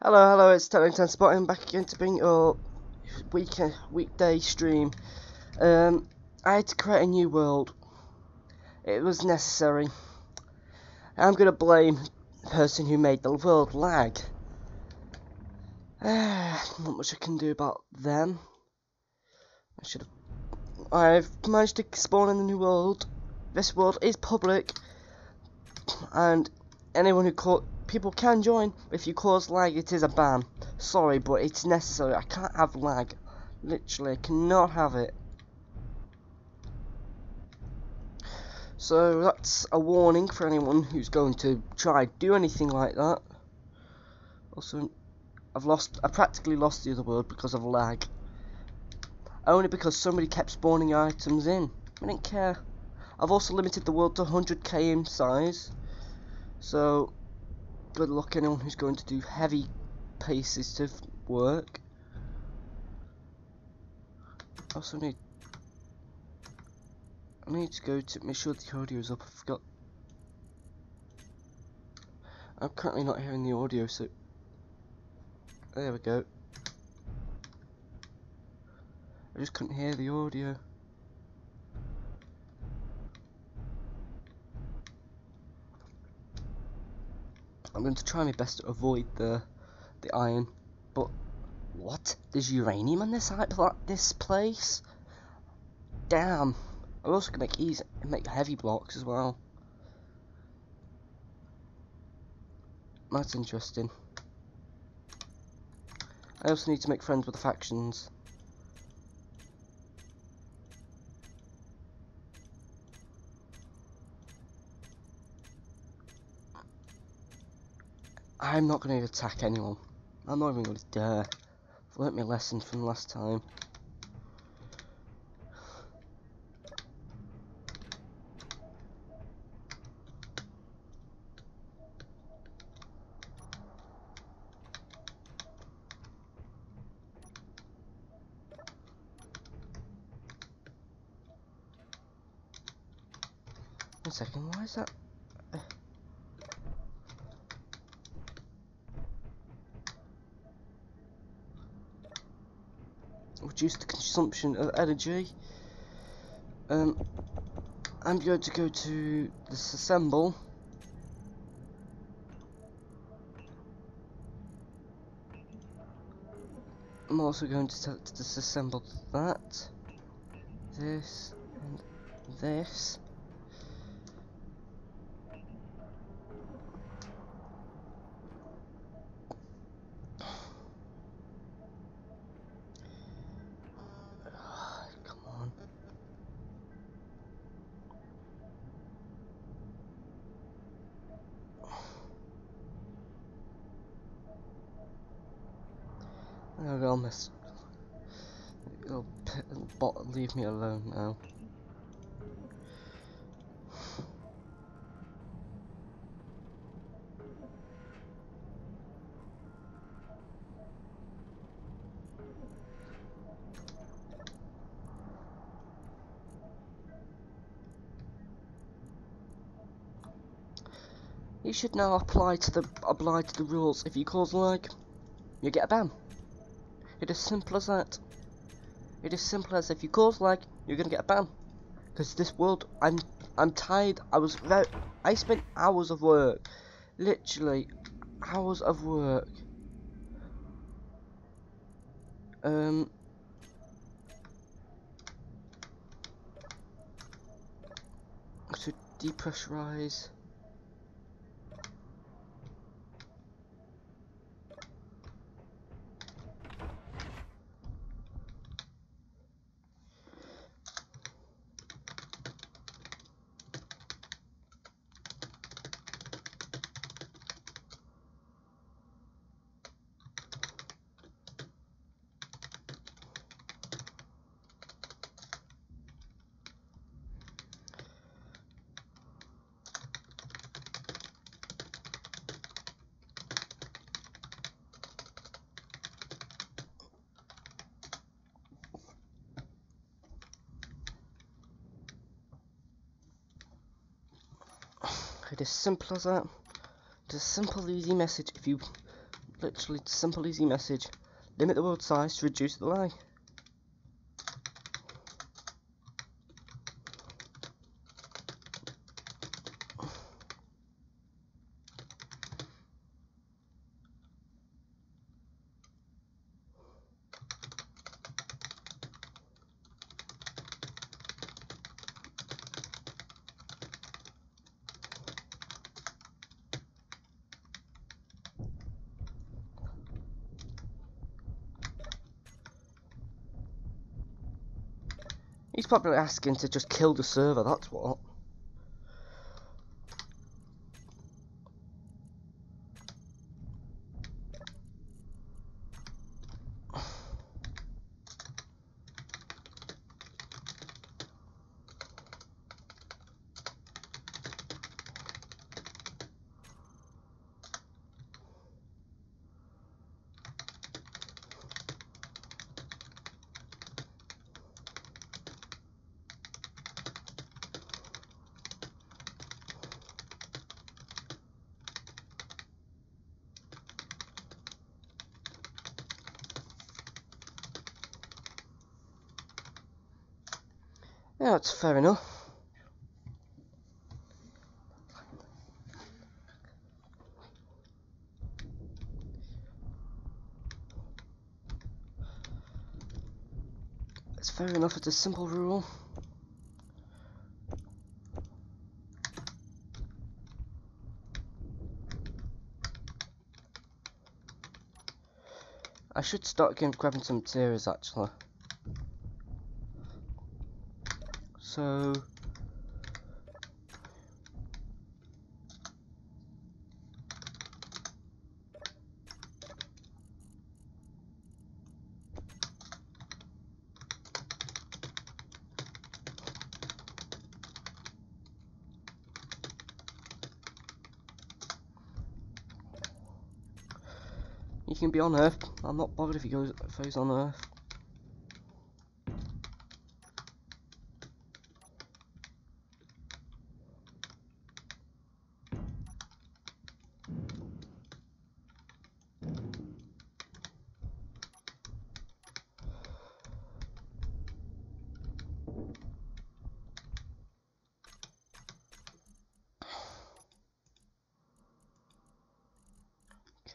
Hello, it's Techno10 Spot. I'm back again to bring your weekday stream. I had to create a new world. It was necessary. I'm gonna blame the person who made the world lag. Not much I can do about them. I've managed to spawn in the new world. This world is public, and anyone people can join. If you cause lag, it is a ban. Sorry, but it's necessary. I can't have lag. Literally, I cannot have it. So that's a warning for anyone who's going to try do anything like that. Also, I practically lost the other world because of lag. Only because somebody kept spawning items in. I didn't care. I've also limited the world to 100k in size. So, good luck anyone who's going to do heavy pieces to work. Also I need to go to make sure the audio is up. I forgot. I'm currently not hearing the audio, so There we go. I just couldn't hear the audio. I'm going to try my best to avoid the iron, but what? There's uranium on this place? Damn! I'm also gonna make heavy blocks as well. That's interesting. I also need to make friends with the factions. I'm not going to attack anyone. I'm not even going to dare. I've learnt my lesson from last time. One second, why is that? Reduce the consumption of energy. I'm going to go to disassemble. I'm also going to disassemble that, this, and this. Come on. I'll miss. It'll leave me alone now. You should now oblige to the rules. If you cause lag, you get a ban. It is simple as that. It is simple as if you cause lag, you're gonna get a ban. Because this world, I'm tired. I spent hours of work, literally hours of work. To depressurize. It is simple as that. It's a simple, easy message. If you literally simple, easy message. Limit the world size to reduce the lag. He's probably asking to just kill the server, that's what. Yeah, that's fair enough. It's fair enough, it's a simple rule. I should start grabbing some materials actually. So he can be on Earth. I'm not bothered if he's on Earth.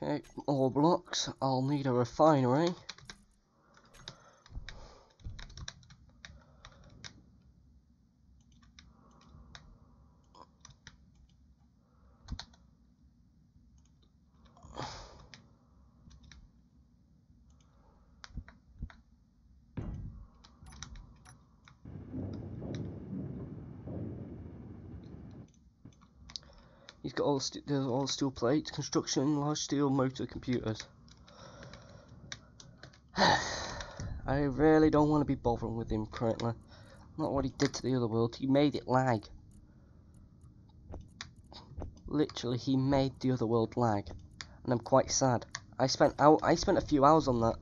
Okay, more blocks. I'll need a refinery. He's got all steel plates, construction, large steel motor computers. I really don't want to be bothering with him currently. Not what he did to the other world. He made it lag. Literally, he made the other world lag, and I'm quite sad. I spent a few hours on that.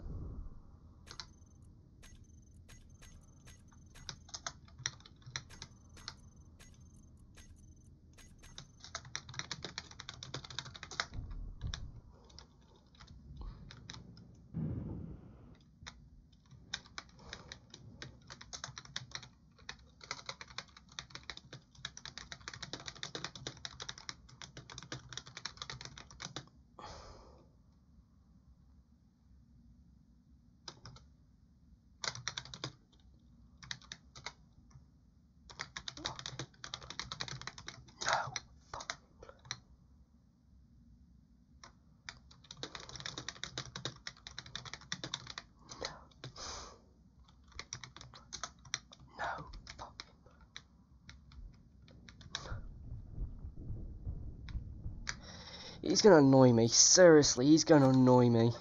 He's gonna annoy me. Seriously, he's gonna annoy me.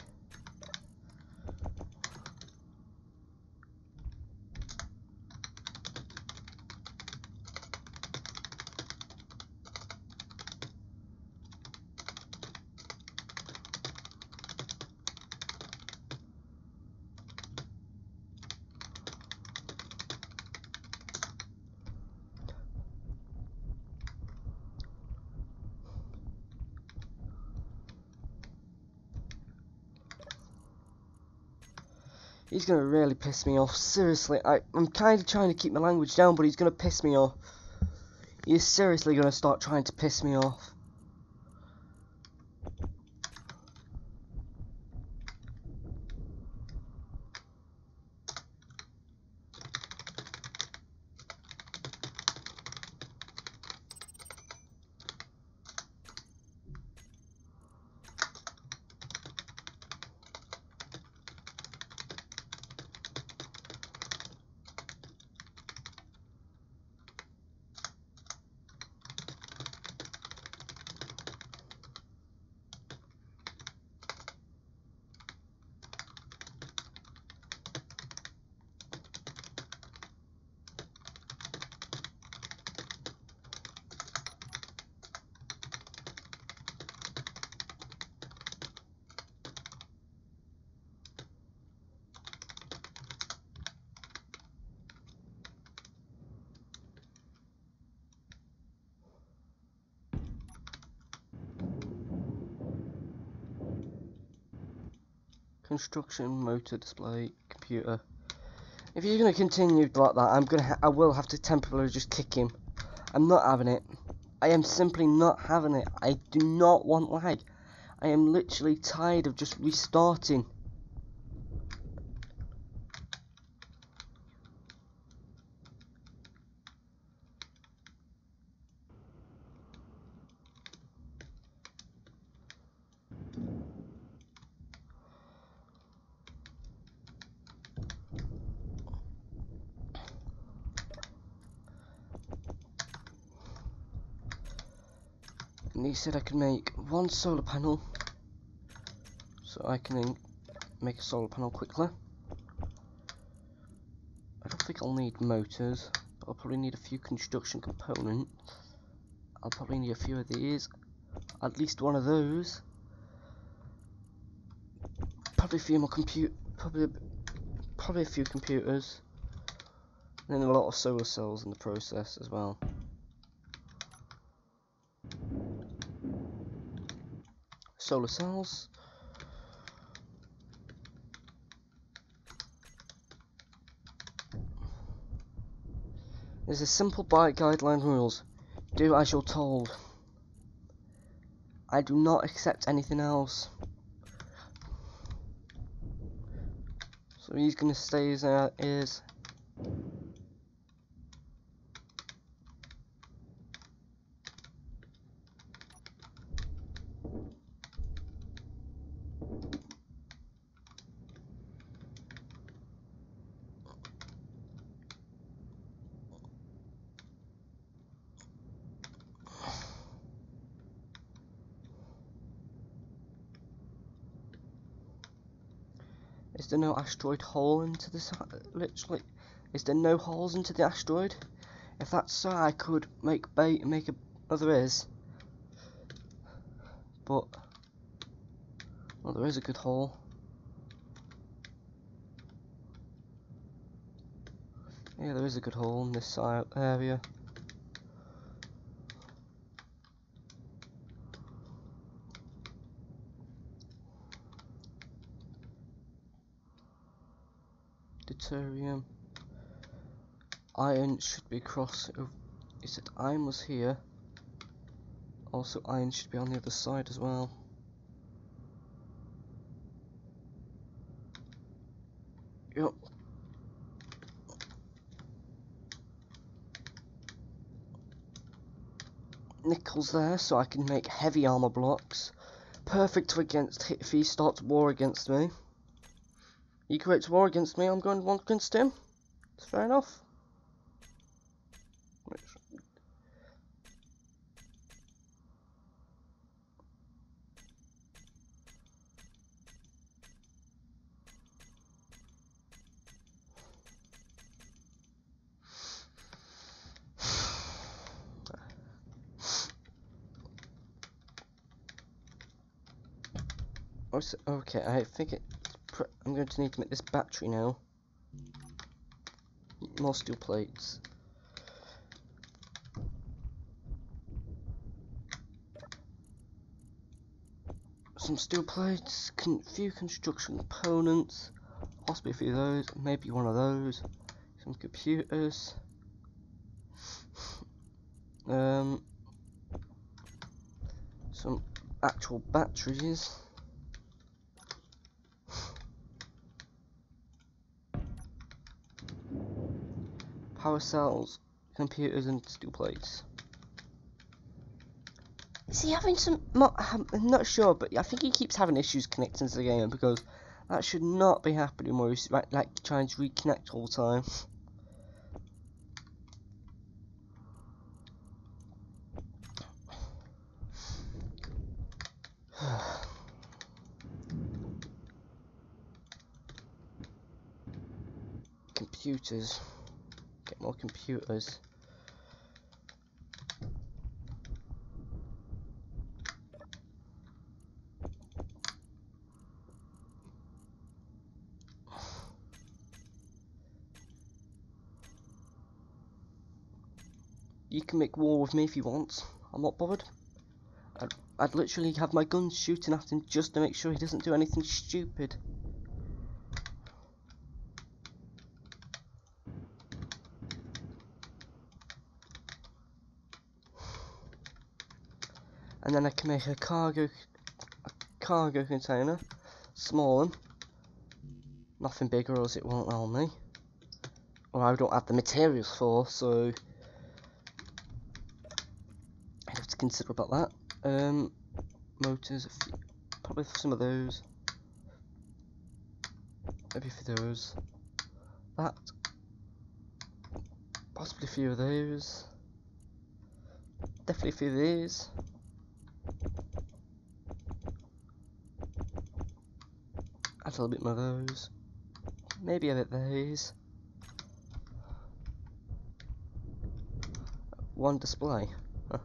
He's gonna really piss me off. Seriously, I'm kind of trying to keep my language down, but he's gonna piss me off. He's seriously gonna start trying to piss me off. Construction, motor, display, computer. If you're gonna continue like that, I will have to temporarily just kick him. I'm not having it. I am simply not having it. I do not want lag. I am literally tired of just restarting. And he said I could make one solar panel, so I can make a solar panel quickly. I don't think I'll need motors, but I'll probably need a few construction components. I'll probably need a few of these, at least one of those. Probably a few more probably a few computers, and then a lot of solar cells in the process as well. Solar cells. There's a simple guideline rules. Do as you're told. I do not accept anything else. So he's gonna stay as is. Is there no asteroid hole into this? Literally, is there no holes into the asteroid? If that's so, I could make oh, there is. But well, there is a good hole. Yeah, there is a good hole in this area. Deuterium. Iron should be across. It said iron was here. Also, iron should be on the other side as well. Yep. Nickel's there, so I can make heavy armor blocks. Perfect against if he starts war against me. He creates war against me, I'm going war against him. It's fair enough. Okay, I think I'm going to need to make this battery now. More steel plates. Some steel plates, few construction components, possibly a few of those, maybe one of those, some computers, some actual batteries. Power cells, computers, and steel plates. Is he having some? I'm not sure, but I think he keeps having issues connecting to the game because that should not be happening. Where he's like trying to reconnect all the time. Computers. Get more computers. You can make war with me if you want. I'm not bothered. I'd literally have my guns shooting at him just to make sure he doesn't do anything stupid. and then I can make a cargo container, small one, nothing bigger or else it won't allow me, or I don't have the materials for, so I have to consider about that. Motors, probably for some of those, maybe for those, that, possibly a few of those, definitely a few of these. Add a little bit more of those. Maybe a bit of these. One display. Huh.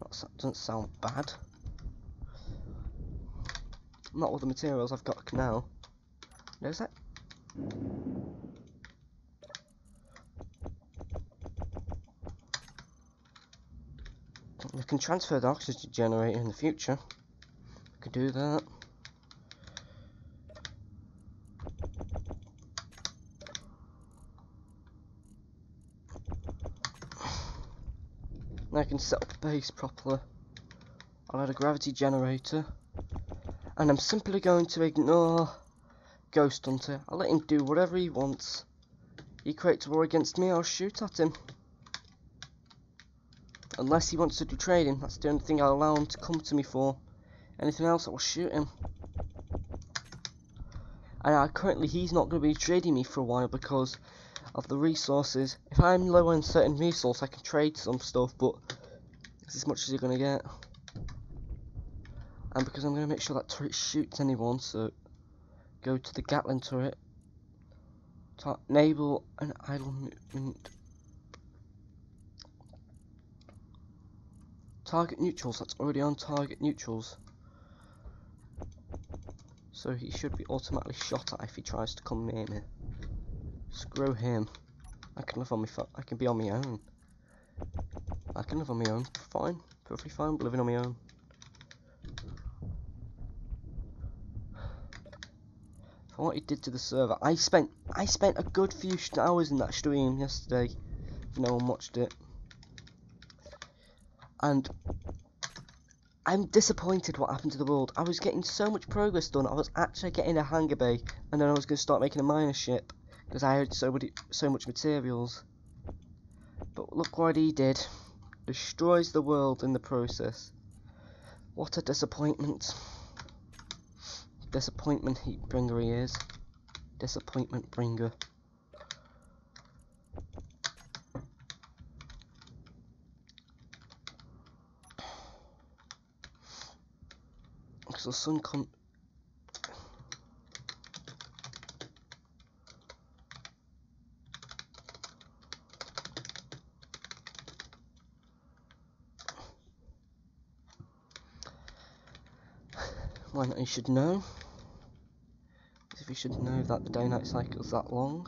That doesn't sound bad. Not all the materials I've got now. There's that. We can transfer the oxygen generator in the future. We could do that. Now I can set up the base properly. I'll add a gravity generator. And I'm simply going to ignore Ghost Hunter. I'll let him do whatever he wants. He creates war against me, I'll shoot at him. Unless he wants to do trading, that's the only thing I'll allow him to come to me for. Anything else, I will shoot him. And currently he's not going to be trading me for a while because of the resources. If I'm low on certain resource, I can trade some stuff, but it's as much as you're going to get. And because I'm going to make sure that turret shoots anyone, so go to the Gatling turret. Enable an idle movement. Target neutrals, that's already on target neutrals. So he should be automatically shot at if he tries to come near me. Screw him. I can live on I can be on my own. I can live on my own. Fine. Perfectly fine living on my own. For what he did to the server. I spent a good few hours in that stream yesterday. If no one watched it. And I'm disappointed what happened to the world. I was getting so much progress done. I was actually getting a hangar bay, and then I was going to start making a miner ship because I had so much materials. But look what he did. Destroys the world in the process. What a disappointment. Disappointment heat bringer he is. Disappointment bringer. Because the sun come. One that you should know. If you should know that the day-night cycle is that long.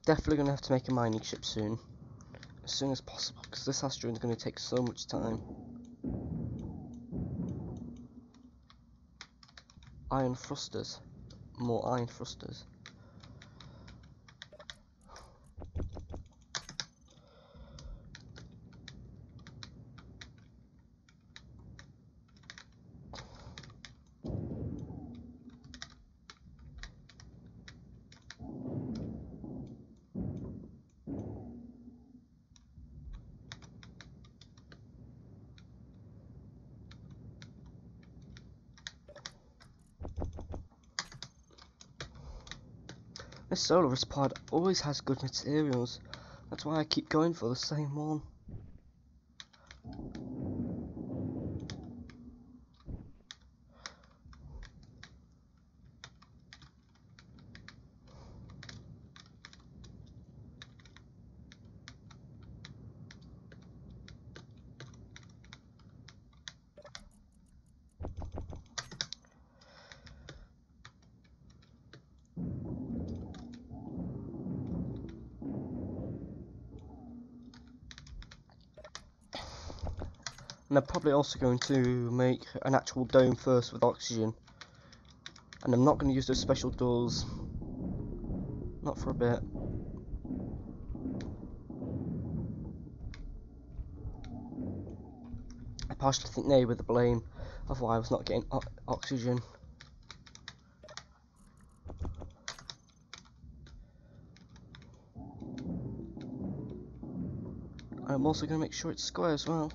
Definitely going to have to make a mining ship soon. As soon as possible, because this asteroid is going to take so much time. Iron thrusters. More iron thrusters. This Solaris pod always has good materials. That's why I keep going for the same one. And I'm probably also going to make an actual dome first with oxygen. And I'm not going to use those special doors. Not for a bit. I partially think they were the blame of why I was not getting oxygen. And I'm also going to make sure it's square as well.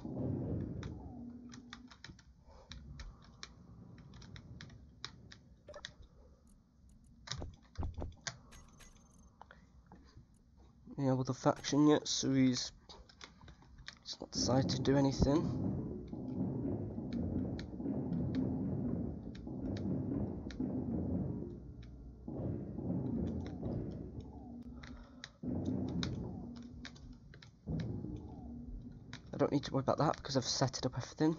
Yeah, with the faction yet, so he's not decided to do anything. I don't need to worry about that because I've set it up everything.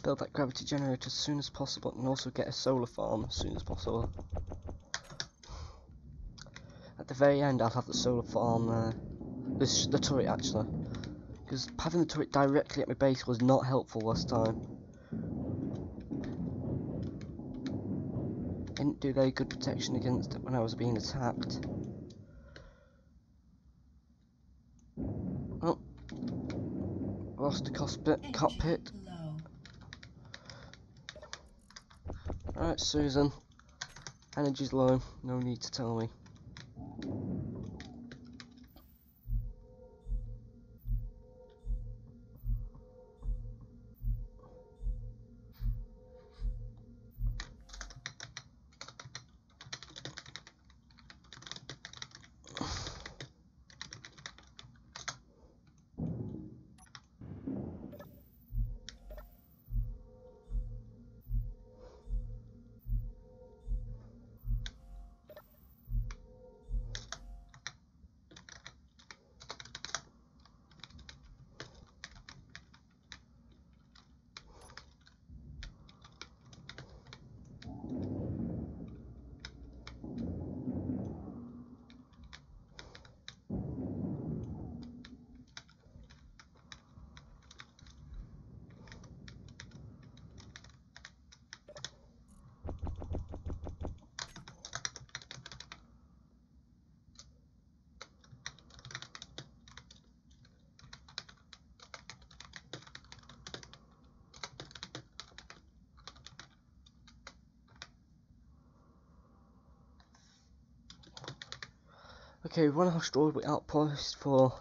Build that gravity generator as soon as possible and also get a solar farm as soon as possible. At the very end I'll have the solar farm the turret actually, because having the turret directly at my base was not helpful last time. Didn't do very good protection against it when I was being attacked. Oh, lost the cockpit. Alright, Susan. Energy's low, no need to tell me. Okay, one asteroid outpost for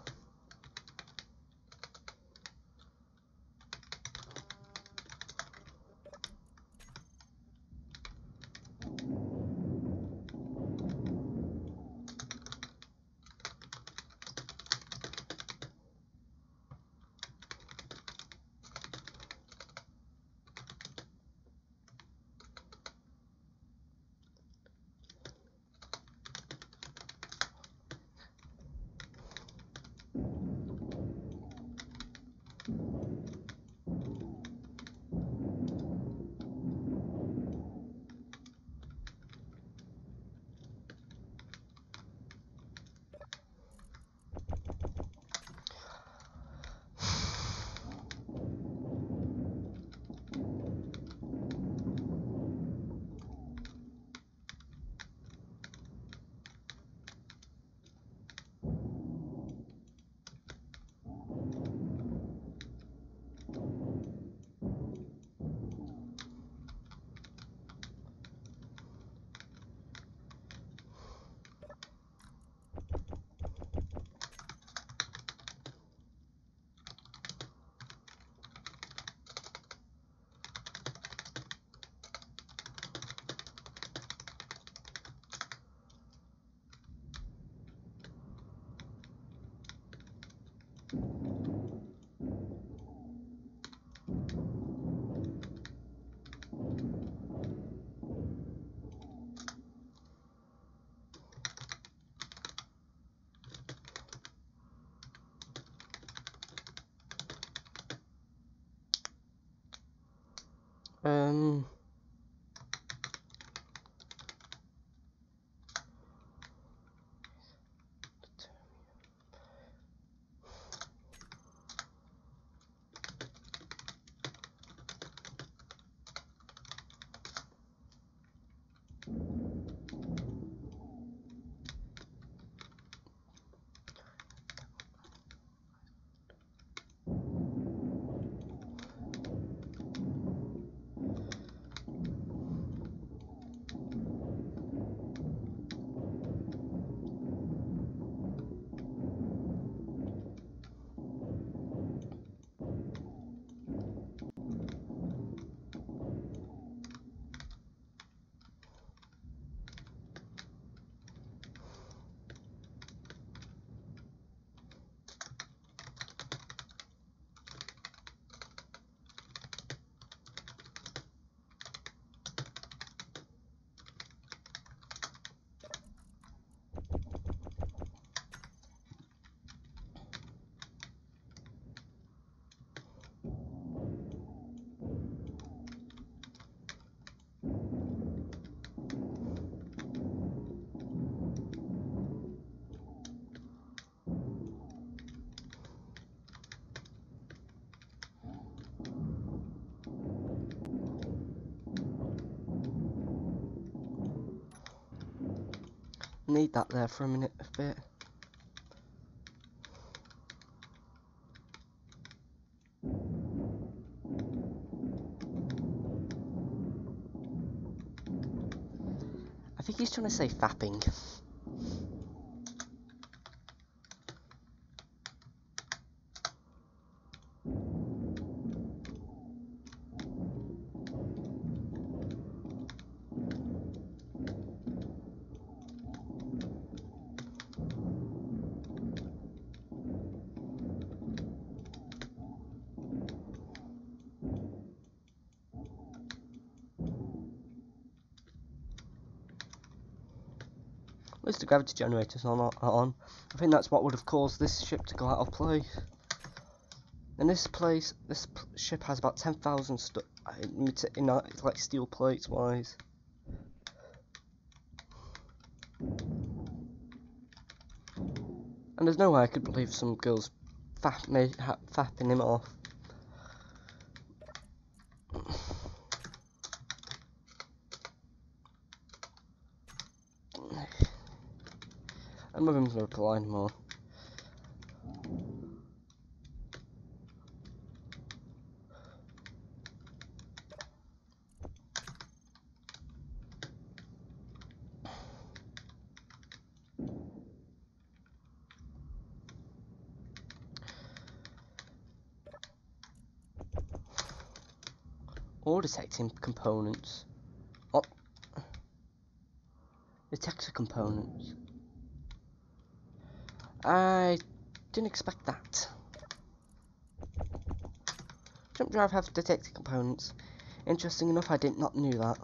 Um. Need that there for a minute, a bit. I think he's trying to say fapping. At least the gravity generator's on. I think that's what would have caused this ship to go out of play. And this ship has about 10,000 in like steel plates wise. And there's no way I could believe some girls fapping him off. I'm not even going to reply anymore. Or detecting components. Oh. Detector components. I didn't expect that. Jump drive have detected components. Interesting enough, I did not knew that.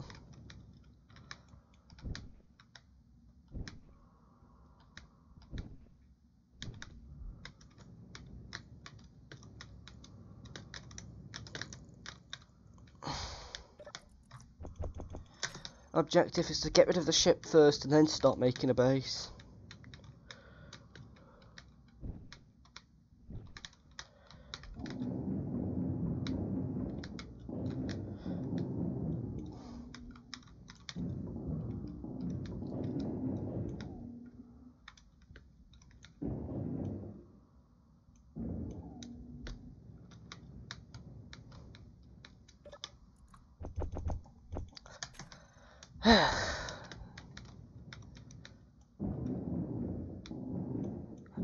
Objective is to get rid of the ship first and then start making a base.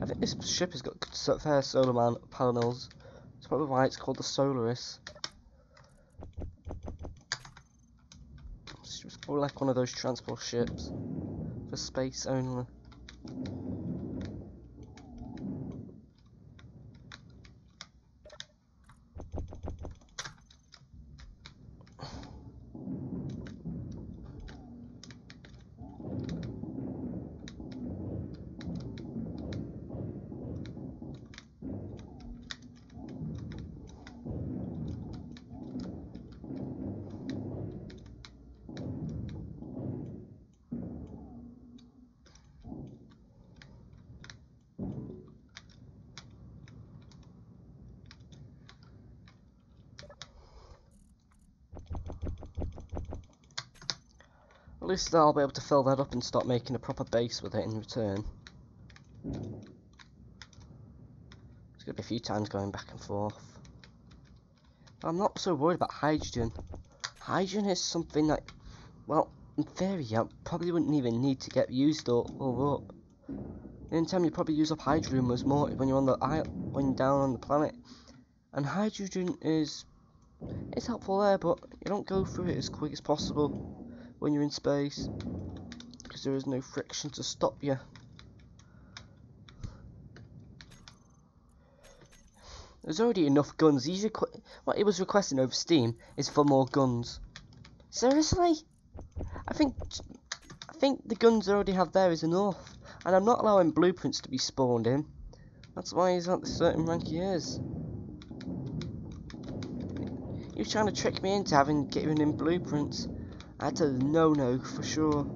I think this ship has got fair solar panels. That's probably why it's called the Solaris. It's probably like one of those transport ships for space only. least I'll be able to fill that up and start making a proper base with it in return. There's going to be a few times going back and forth. I'm not so worried about hydrogen. Hydrogen is something that, well, in theory, I probably wouldn't even need to get used or up. The only time you probably use up hydrogen was more when you're on the when you're down on the planet. And hydrogen is helpful there, but you don't go through it as quick as possible when you're in space, because there is no friction to stop you. There's already enough guns. What he was requesting over Steam is for more guns. Seriously? I think the guns I already have there is enough, and I'm not allowing blueprints to be spawned in. That's why he's at the certain rank he is. He was trying to trick me into getting in blueprints. I had to no for sure.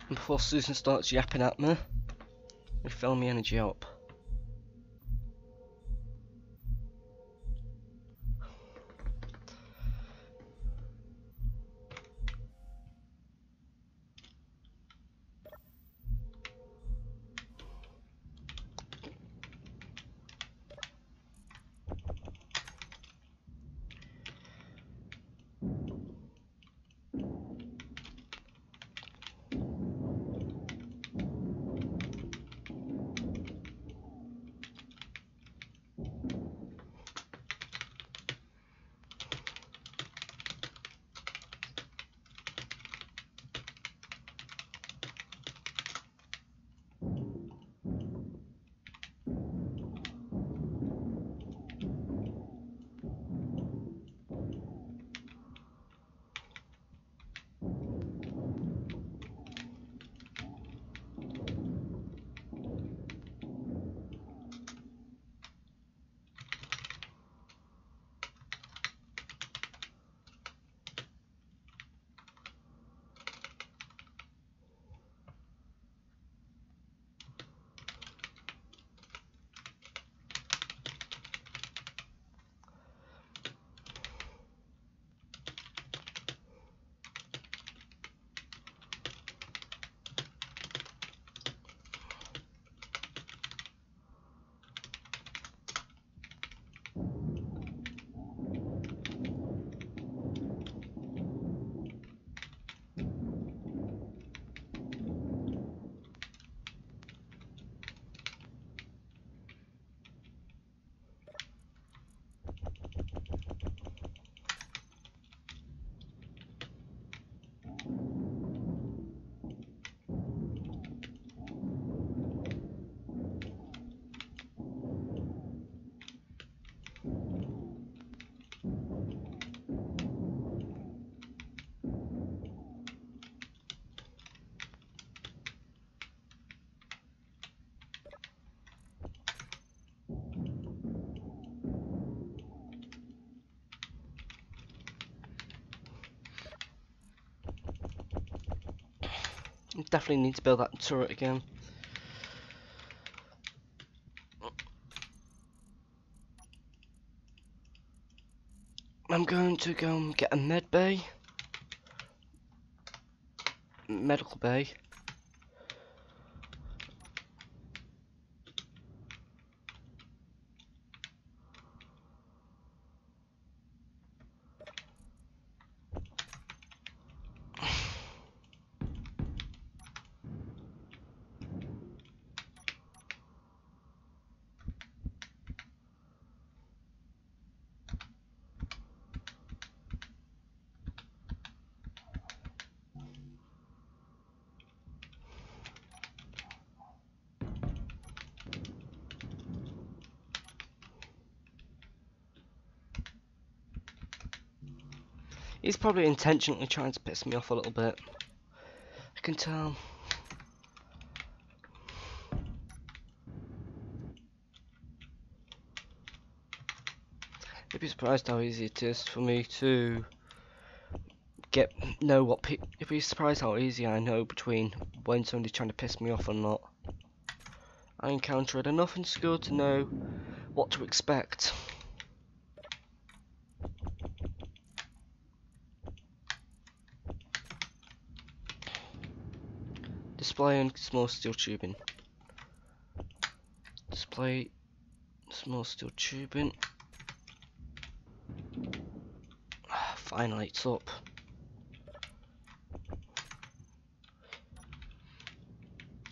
Before Susan starts yapping at me, we fill my energy up. definitely need to build that turret again. I'm going to go and get a medical bay. He's probably intentionally trying to piss me off a little bit. I can tell. You'd be surprised how easy it is for me to know what you'd be surprised how easy I know between when somebody's trying to piss me off or not. I encounter it enough in school to know what to expect. Display and small steel tubing. Display small steel tubing. Finally, it's up.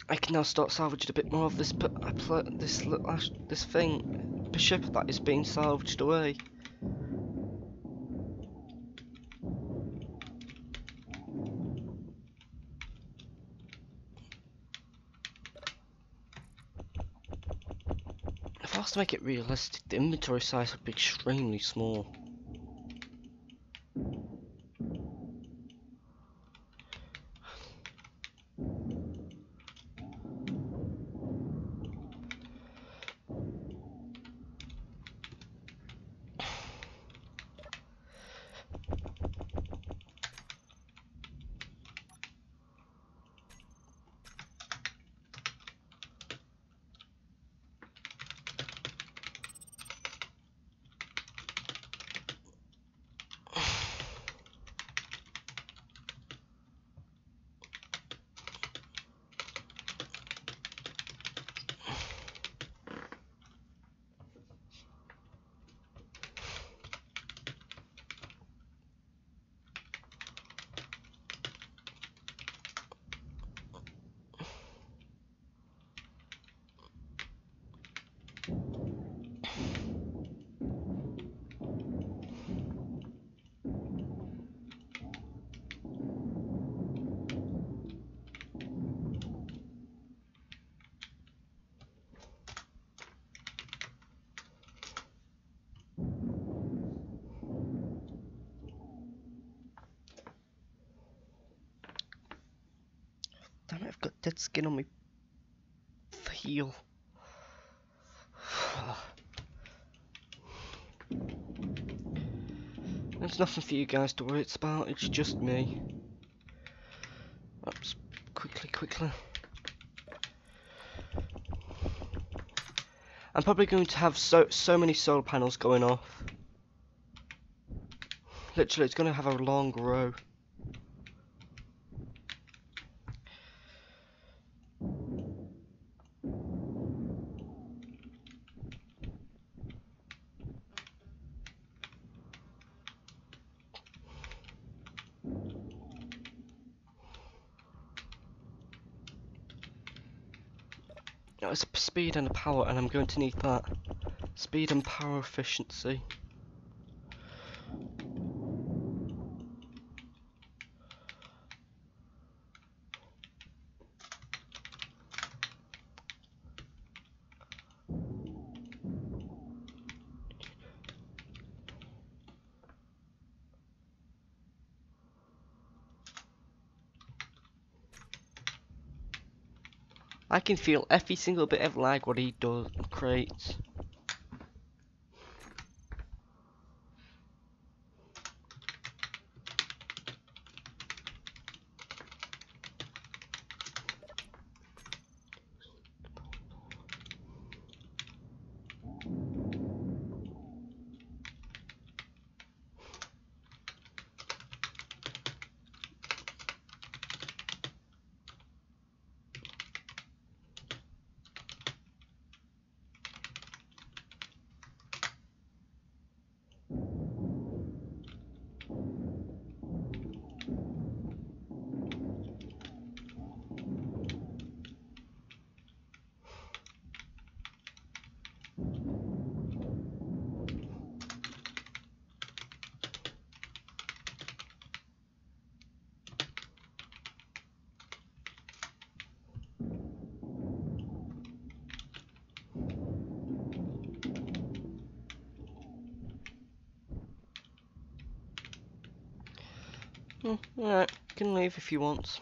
I can now start salvaging a bit more of this this thing, the ship that is being salvaged away. If I was to make it realistic, the inventory size would be extremely small. Damn it, I've got dead skin on my heel. There's nothing for you guys to worry about, it's just me. Oops, quickly. I'm probably going to have so many solar panels going off. Literally, it's going to have a long row. Now it's a speed and a power, and I'm going to need that. Speed and power efficiency. I can feel every single bit of lag what he does creates. Alright, you can leave if you want.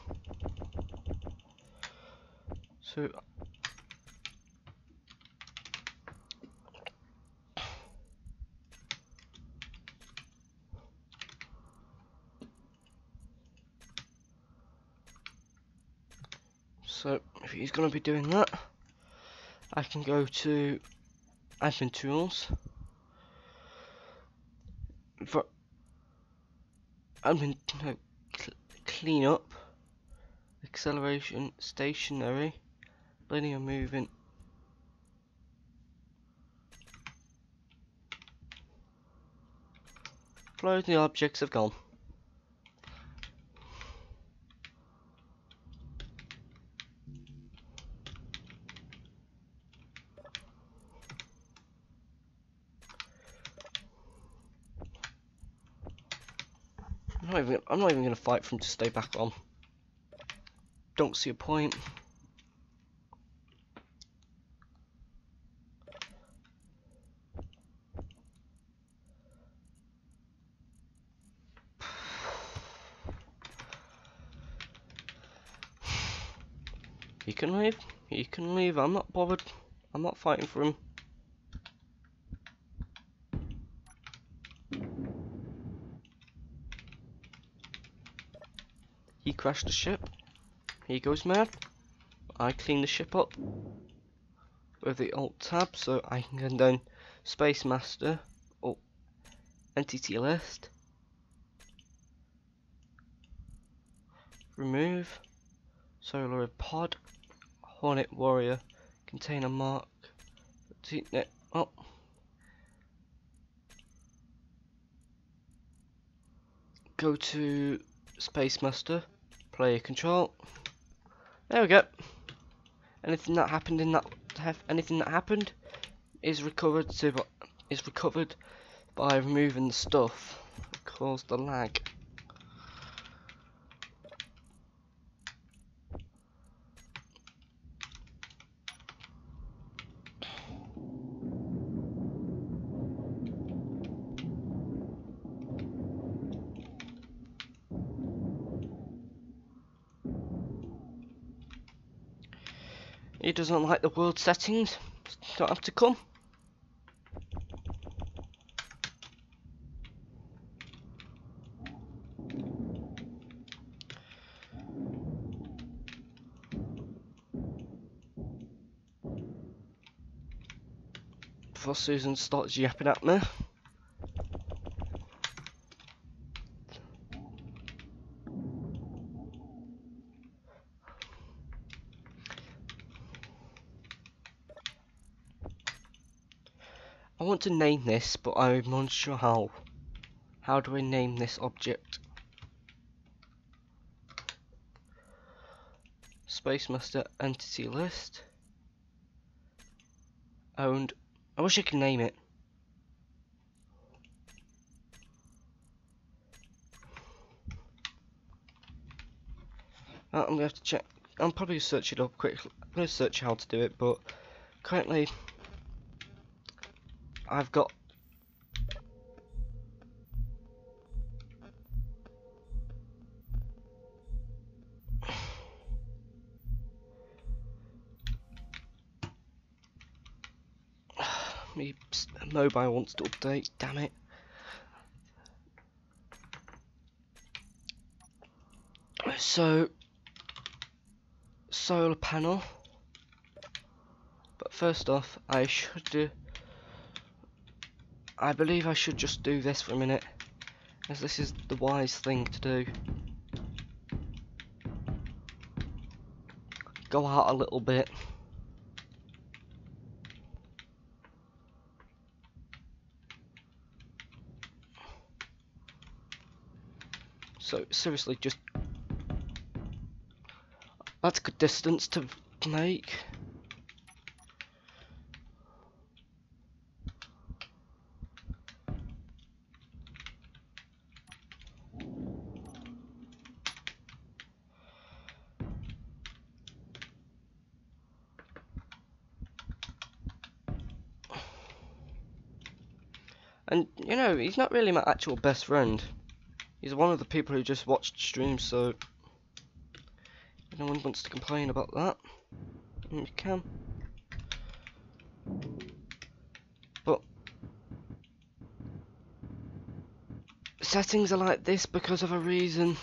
So if he's going to be doing that, I can go to admin tools, for admin, no, clean up, acceleration, stationary, linear movement. Flow, the objects have gone. I'm not even going to fight for him to stay back on. Don't see a point. He can leave. He can leave. I'm not bothered. I'm not fighting for him. He crashed the ship. He goes mad. I clean the ship up with the Alt tab, so I can then Space Master or Entity List, remove Solar Pod, Hornet Warrior, Container Mark. Oh. Go to Space Master, Player Control. There we go. Anything that happened in that, anything that happened is recovered by removing the stuff that caused the lag. He doesn't like the world settings. Don't have to come. Before Susan starts yapping at me. I want to name this, but I'm unsure how. How do I name this object? Space Master Entity List. Owned. I wish I could name it. I'm gonna have to check. I'm probably gonna search it up quickly. I'm gonna search how to do it, but currently I've got my mobile wants to update. Damn it! So solar panel. But first off, I believe I should just do this for a minute, as this is the wise thing to do. Go out a little bit. So seriously, just that's a good distance to make. And you know, he's not really my actual best friend. He's one of the people who just watched streams, so no one wants to complain about that. You can. But settings are like this because of a reason.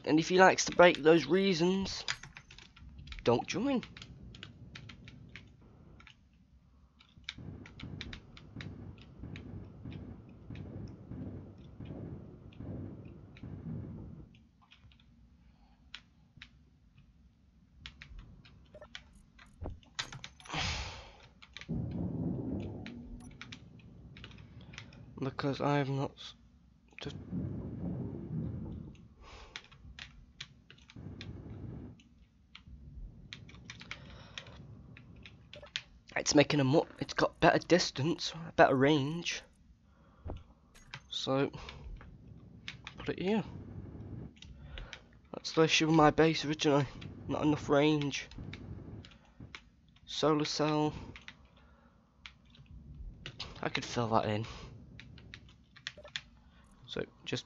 And if he likes to break those reasons, don't join. Because I have not just it's making it's got better distance, better range. So put it here. That's the issue with my base originally. Not enough range. Solar cell. I could fill that in. So just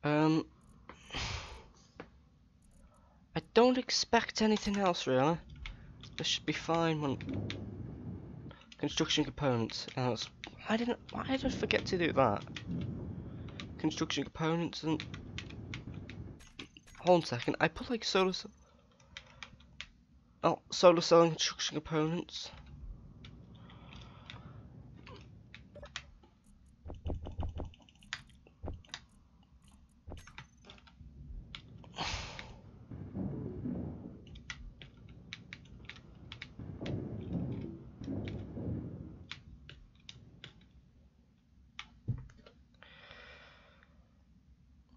I don't expect anything else really. This should be fine when construction components. Why did I forget to do that? Construction components and hold on a second. I put like solar cell. Oh, solar cell and construction components.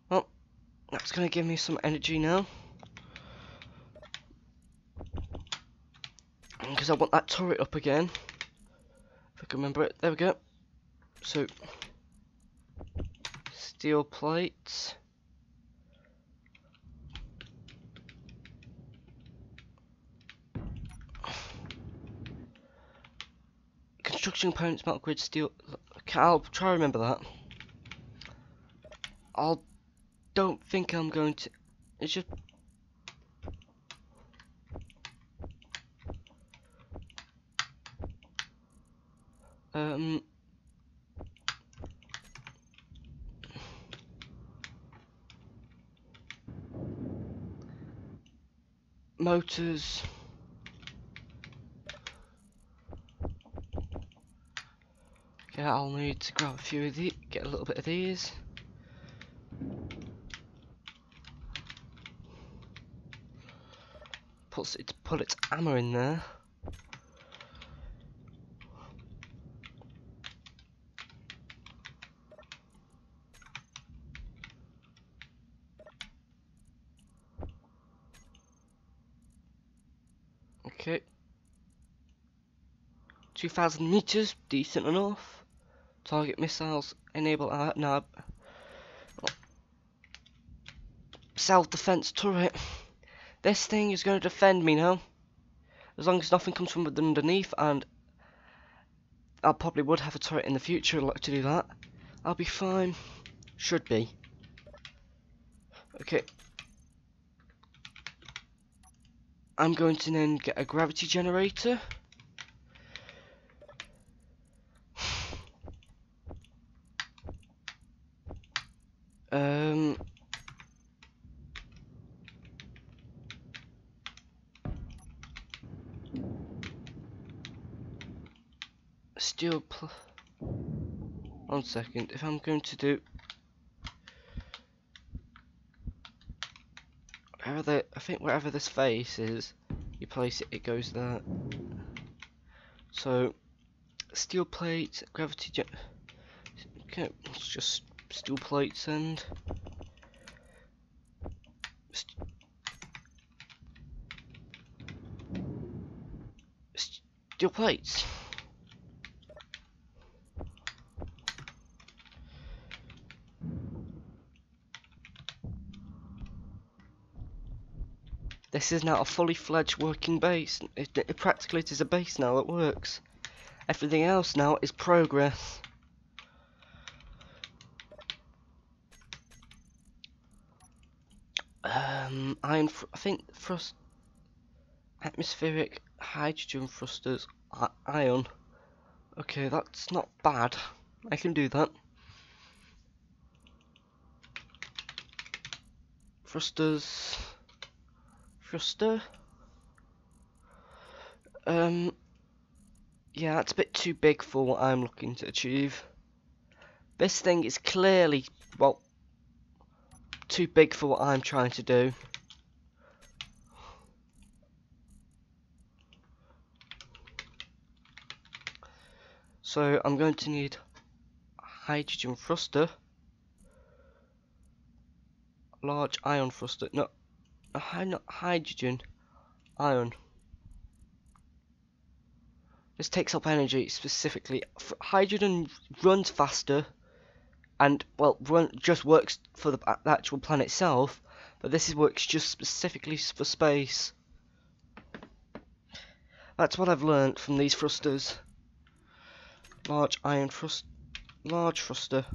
Well, that's gonna give me some energy now. Because I want that turret up again. If I can remember it. There we go. So, steel plates. Construction components, metal grid, steel. I'll try to remember that. Don't think I'm going to. It's just. Motors. Okay, I'll need to grab a few of these, get a little bit of these. Put its hammer in there. Okay. 2,000 meters, decent enough. Target missiles, enable nav. Oh. Self-defense turret. This thing is going to defend me now. As long as nothing comes from underneath, and I probably would have a turret in the future to do that. I'll be fine. Should be. Okay. I'm going to then get a gravity generator. Steel. 1 second. If I'm going to do. I think wherever this face is, you place it, it goes there. So, steel plate, gravity okay, it's just steel plates and steel plates. This is now a fully fledged working base. Practically it is a base now that works. Everything else now is progress. I think thrust, atmospheric hydrogen thrusters, ion. Okay, that's not bad. I can do that. Thrusters, thruster. Yeah, that's a bit too big for what I'm looking to achieve. This thing is clearly, well, too big for what I'm trying to do. So I'm going to need hydrogen thruster, large ion thruster, not hydrogen, ion. This takes up energy specifically. Hydrogen runs faster and, well, just works for the actual planet itself, but this works just specifically for space. That's what I've learnt from these thrusters. Large ion thruster, large thruster.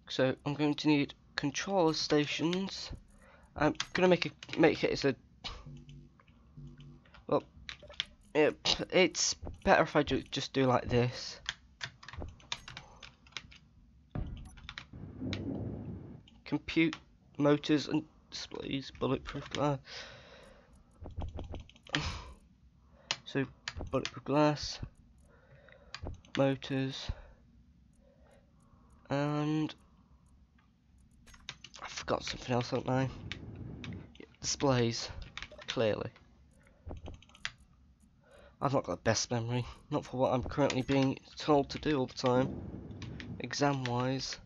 So I'm going to need controller stations. I'm gonna make it as a, well, it's better if I just do like this. Compute motors and displays, bulletproof glass. So bulletproof glass, motors, and I forgot something else, haven't I? Displays, clearly. I've not got the best memory, not for what I'm currently being told to do all the time, exam-wise.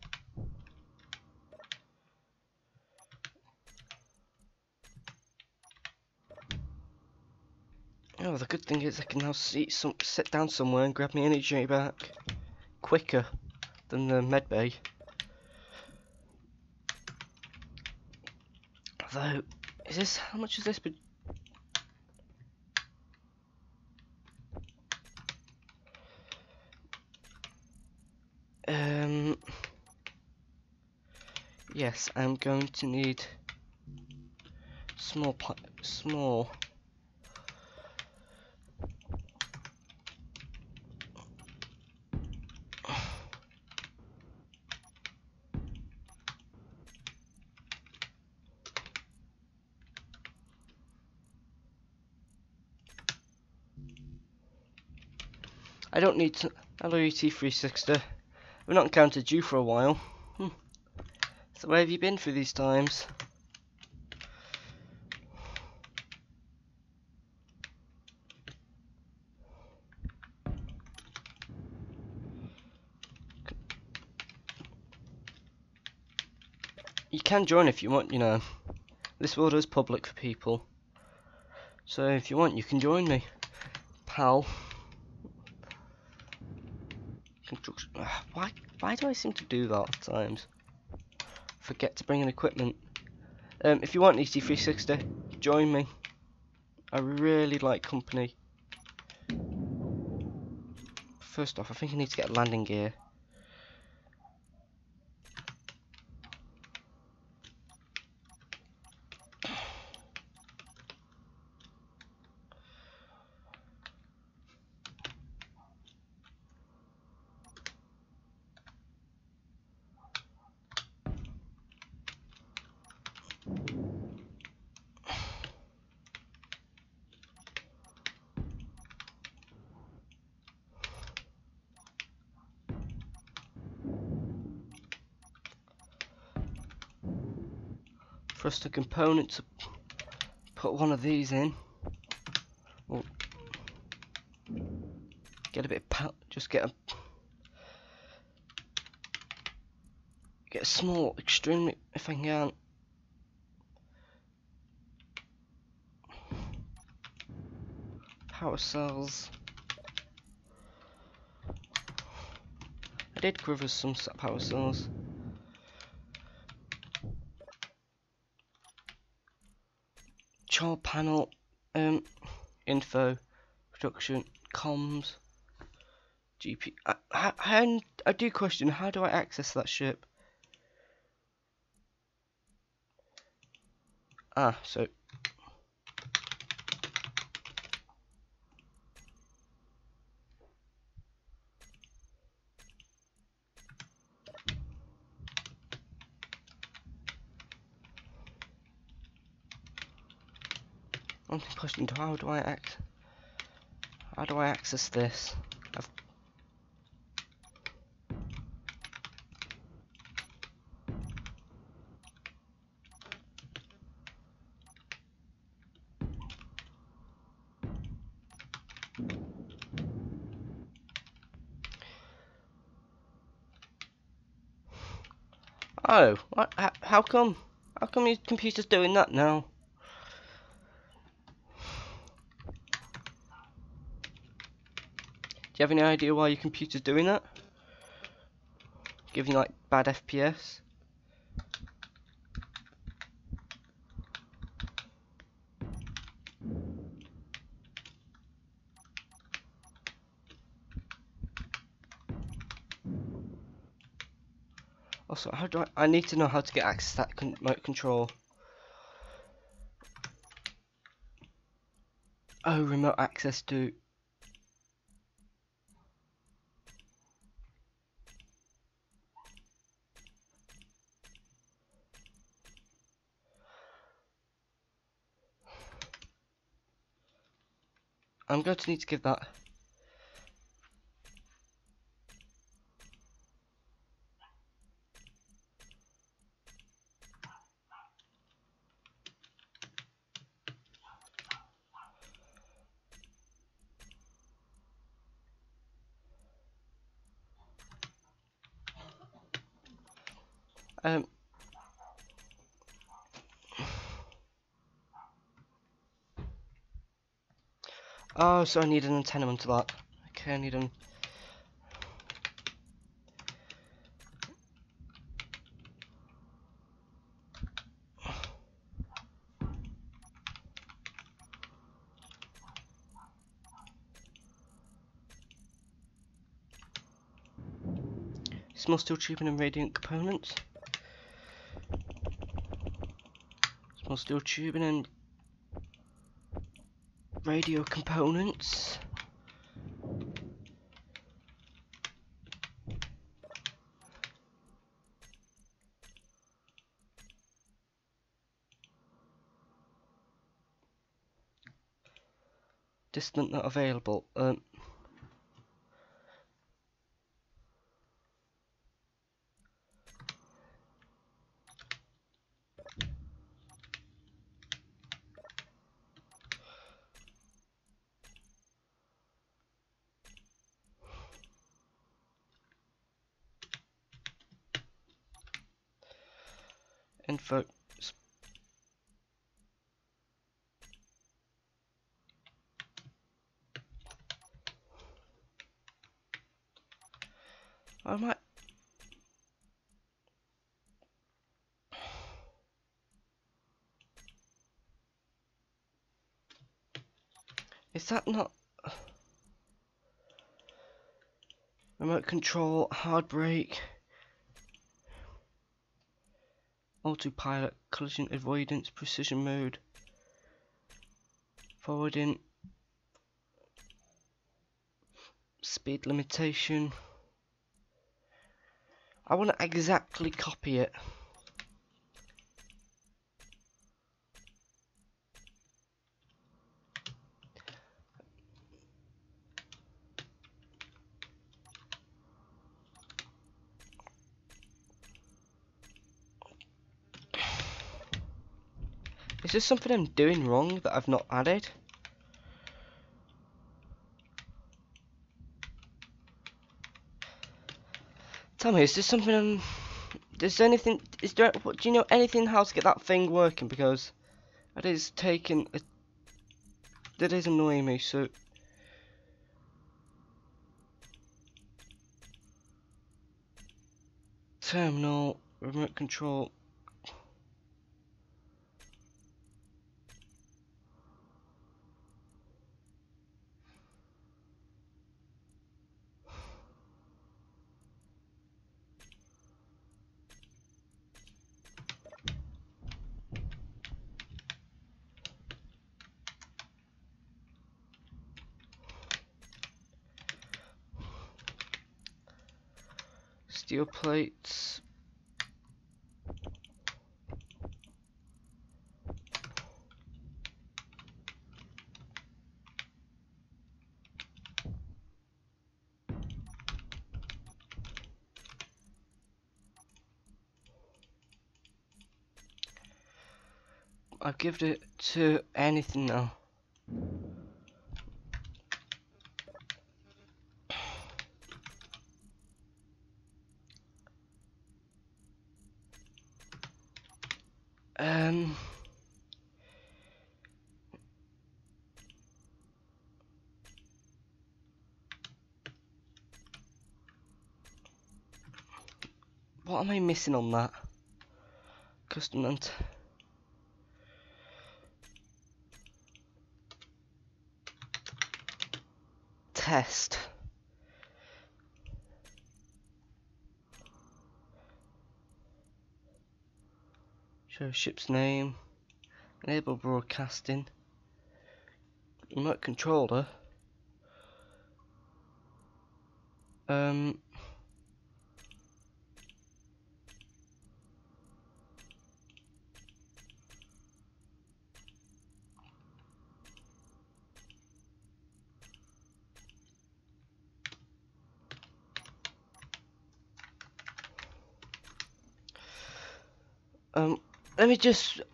Oh, the good thing is I can now sit down somewhere and grab my energy back quicker than the medbay. Although, how much is this? Yes, I'm going to need small. I don't need to. Hello, ET360. We've not encountered you for a while. So where have you been through these times? You can join if you want, you know. This world is public for people. So if you want, you can join me, pal. Construction. Why do I seem to do that at times? Forget to bring in equipment. If you want ET360, join me. I really like company. First off, I think I need to get landing gear. First, a component to put one of these in. We'll get a bit of just get a small, extremely, if I can. Power cells. I did cover some power cells. Child panel, info, production, comms, GP. I do question, how do I access that ship? Ah, so. One question: how do I access this? Oh, what? How come? How come your computer's doing that now? Do you have any idea why your computer's doing that? Giving like bad FPS? Also, how do I need to know how to get access to that remote control. Oh, remote access to. I'm going to need to give that. Oh, so I need an antenna onto that. Okay, I need an. Small steel tubing and radiant components. Small steel tubing and radio components. Distant not available. Info. I might. Is that not remote control, hard brake, autopilot, collision avoidance, precision mode, forwarding, speed limitation? I want to exactly copy it. Is there something I'm doing wrong that I've not added? Tell me, is there something is anything, is there, do you know anything how to get that thing working? Because that is that is annoying me, so. Terminal, remote control. Steel plates. I've given it to anything now. What am I missing on that? Custom and test. Show ship's name. Enable broadcasting. Remote controller.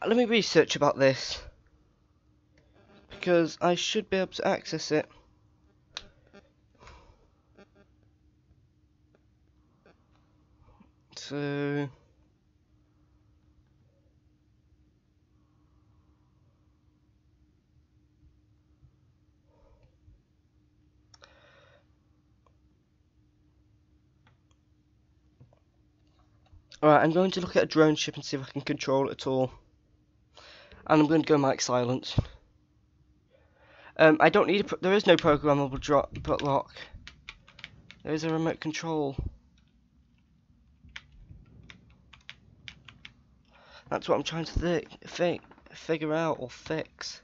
Let me research about this, because I should be able to access it. So alright, I'm going to look at a drone ship and see if I can control it at all. And I'm going to go mic silence. I don't need there is no programmable drop lock. There is a remote control. That's what I'm trying to figure out or fix.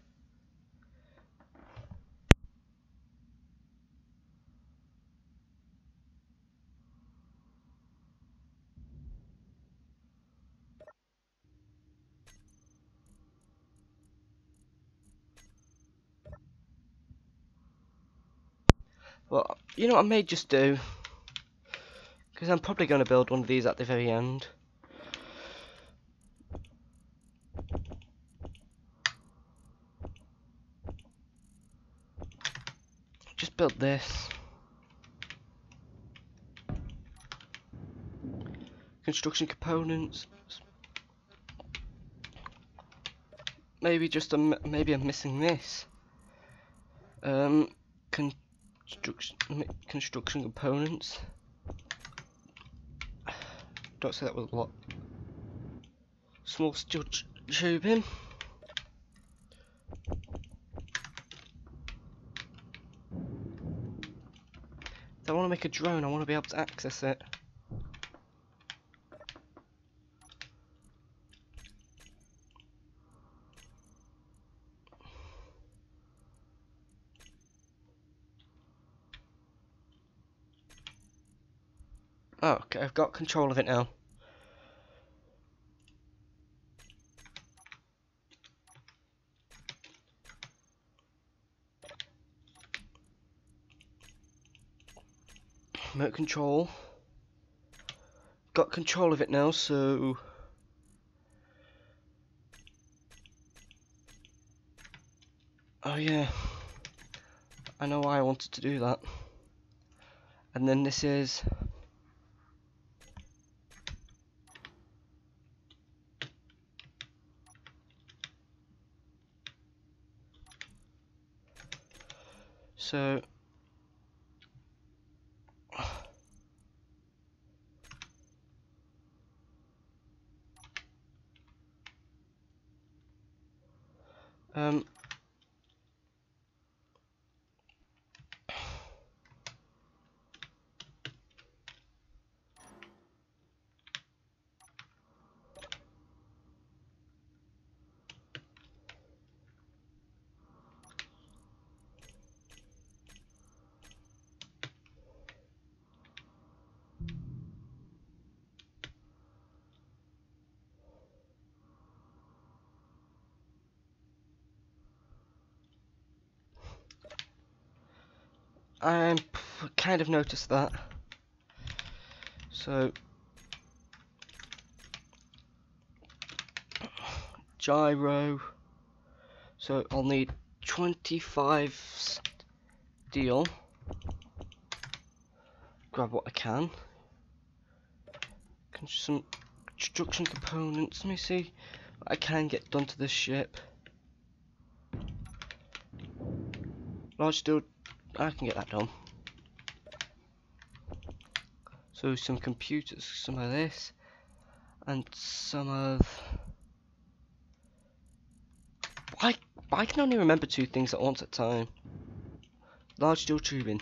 Well, you know what I may just do? Because I'm probably going to build one of these at the very end. Just build this. Construction components. Maybe just maybe I'm missing this. Construction components. Don't say that with a lot. Small steel tubing. If I want to make a drone, I want to be able to access it. Oh, okay, I've got control of it now. Remote control. Got control of it now, so oh yeah, I know why I wanted to do that. And then this is so Um, I kind of noticed that. So gyro. So I'll need 25 steel. Grab what I can. Some construction components. Let me see what I can get done to this ship. Large steel. I can get that done. So some computers, some of this, and some of. Why I can only remember 2 things at once at a time. Large steel tubing.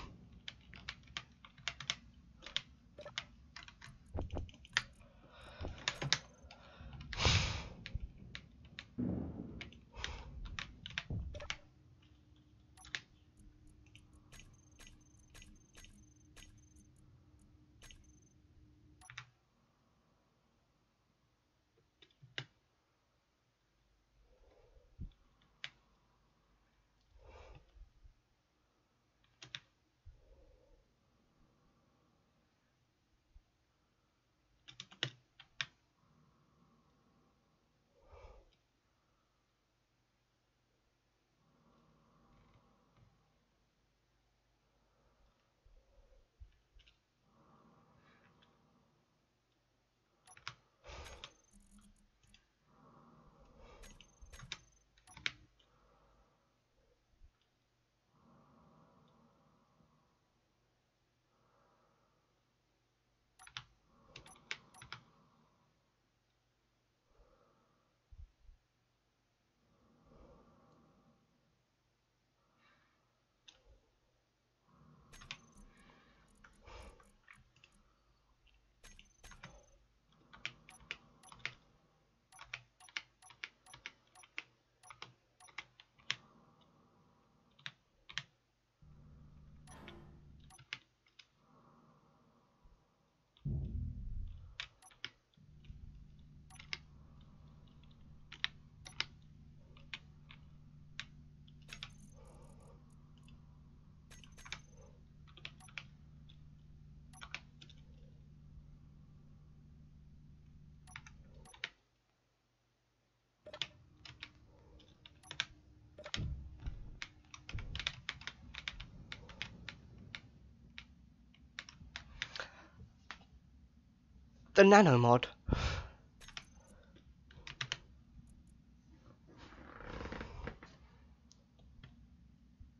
The nano mod.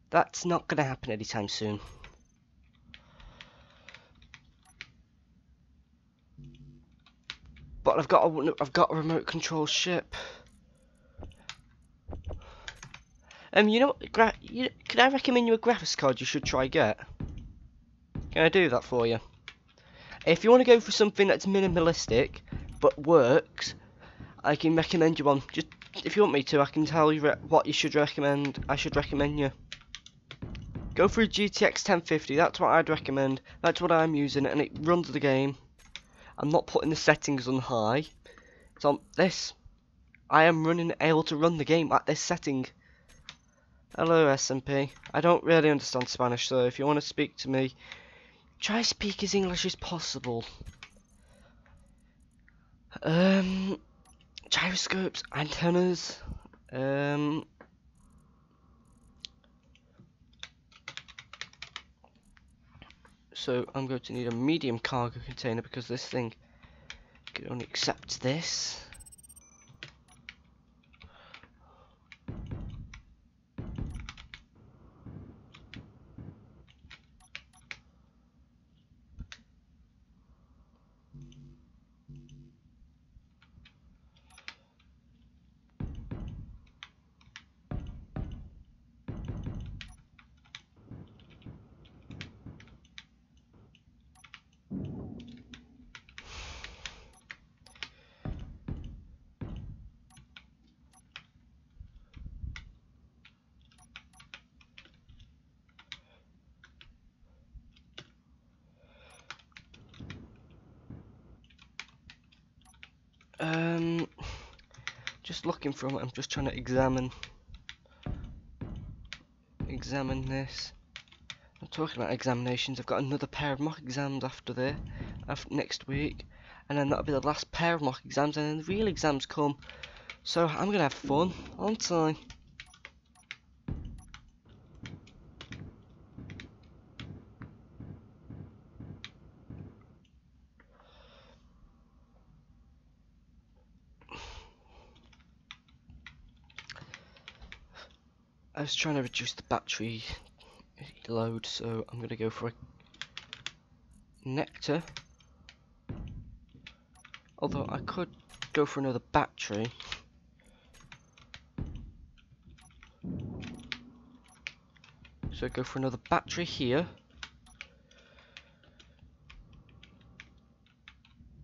That's not gonna happen anytime soon. But I've got a remote control ship. You know, could I recommend you a graphics card you should try get? Can I do that for you? If you want to go for something that's minimalistic but works, I can recommend you one. Just if you want me to, I can tell you what you should recommend. I should recommend you. Go for a GTX 1050. That's what I'd recommend. That's what I'm using, and it runs the game. I'm not putting the settings on high. It's on this. I am able to run the game at this setting. Hello SMP. I don't really understand Spanish, so if you want to speak to me, try speak as English as possible. Gyroscopes, antennas, so I'm going to need a medium cargo container because this thing can only accept this. just looking from it. I'm just trying to examine this. I'm talking about examinations. I've got another pair of mock exams after next week, and then that'll be the last pair of mock exams, and then the real exams come. So I'm gonna have fun, aren't I? I was trying to reduce the battery load, so I'm gonna go for a nectar. Although I could go for another battery. So go for another battery here.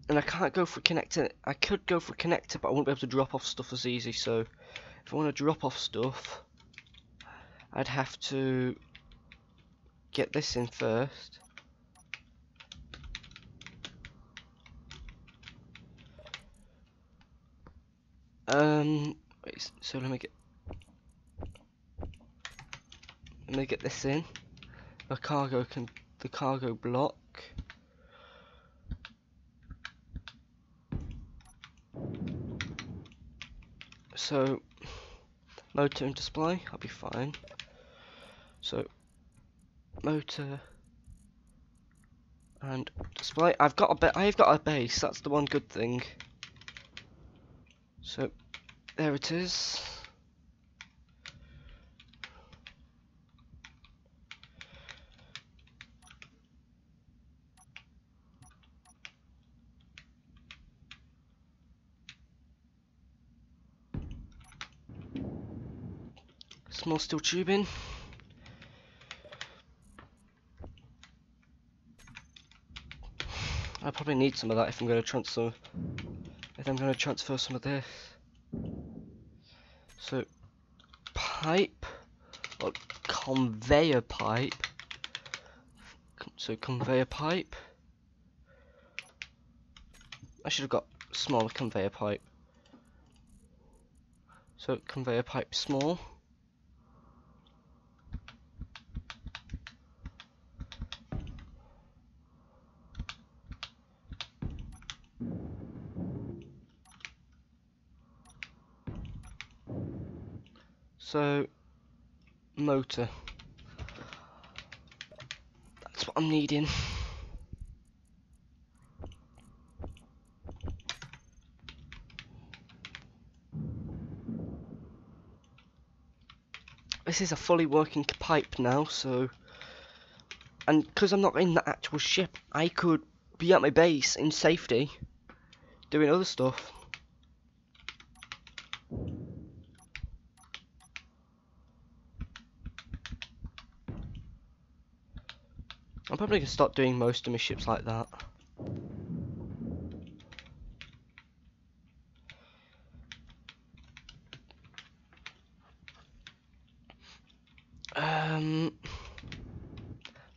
And I can't go for connector. I could go for connector, but I won't be able to drop off stuff as easy. So if I want to drop off stuff, I'd have to get this in first. Wait, so let me get this in. The cargo block. So motor and display, I'll be fine. So motor and display. I've got a base. That's the one good thing. So there it is. Small steel tubing. I probably need some of that if I'm going to transfer. If I'm going to transfer some of this. So pipe or conveyor pipe. So conveyor pipe. I should have got smaller conveyor pipe. So conveyor pipe small. So motor. That's what I'm needing. This is a fully working pipe now, so, and because I'm not in the actual ship, I could be at my base in safety doing other stuff. I'm probably going to start doing most of my ships like that.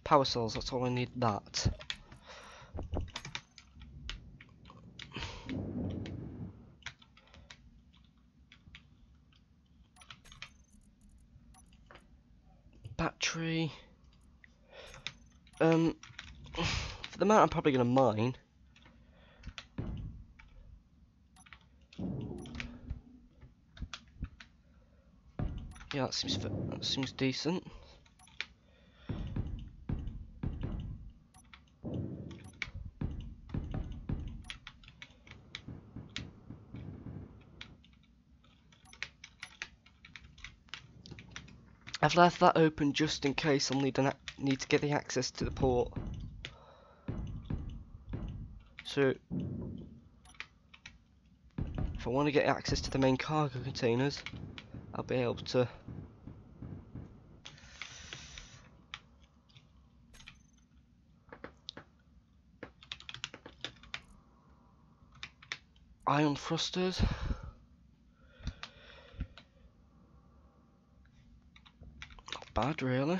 Power cells, that's all I need, that. Battery. For the amount I'm probably going to mine. Yeah, that seems decent. I've left that open just in case I'll need to get the access to the port. So if I want to get access to the main cargo containers, I'll be able to. Ion thrusters. Not bad, really.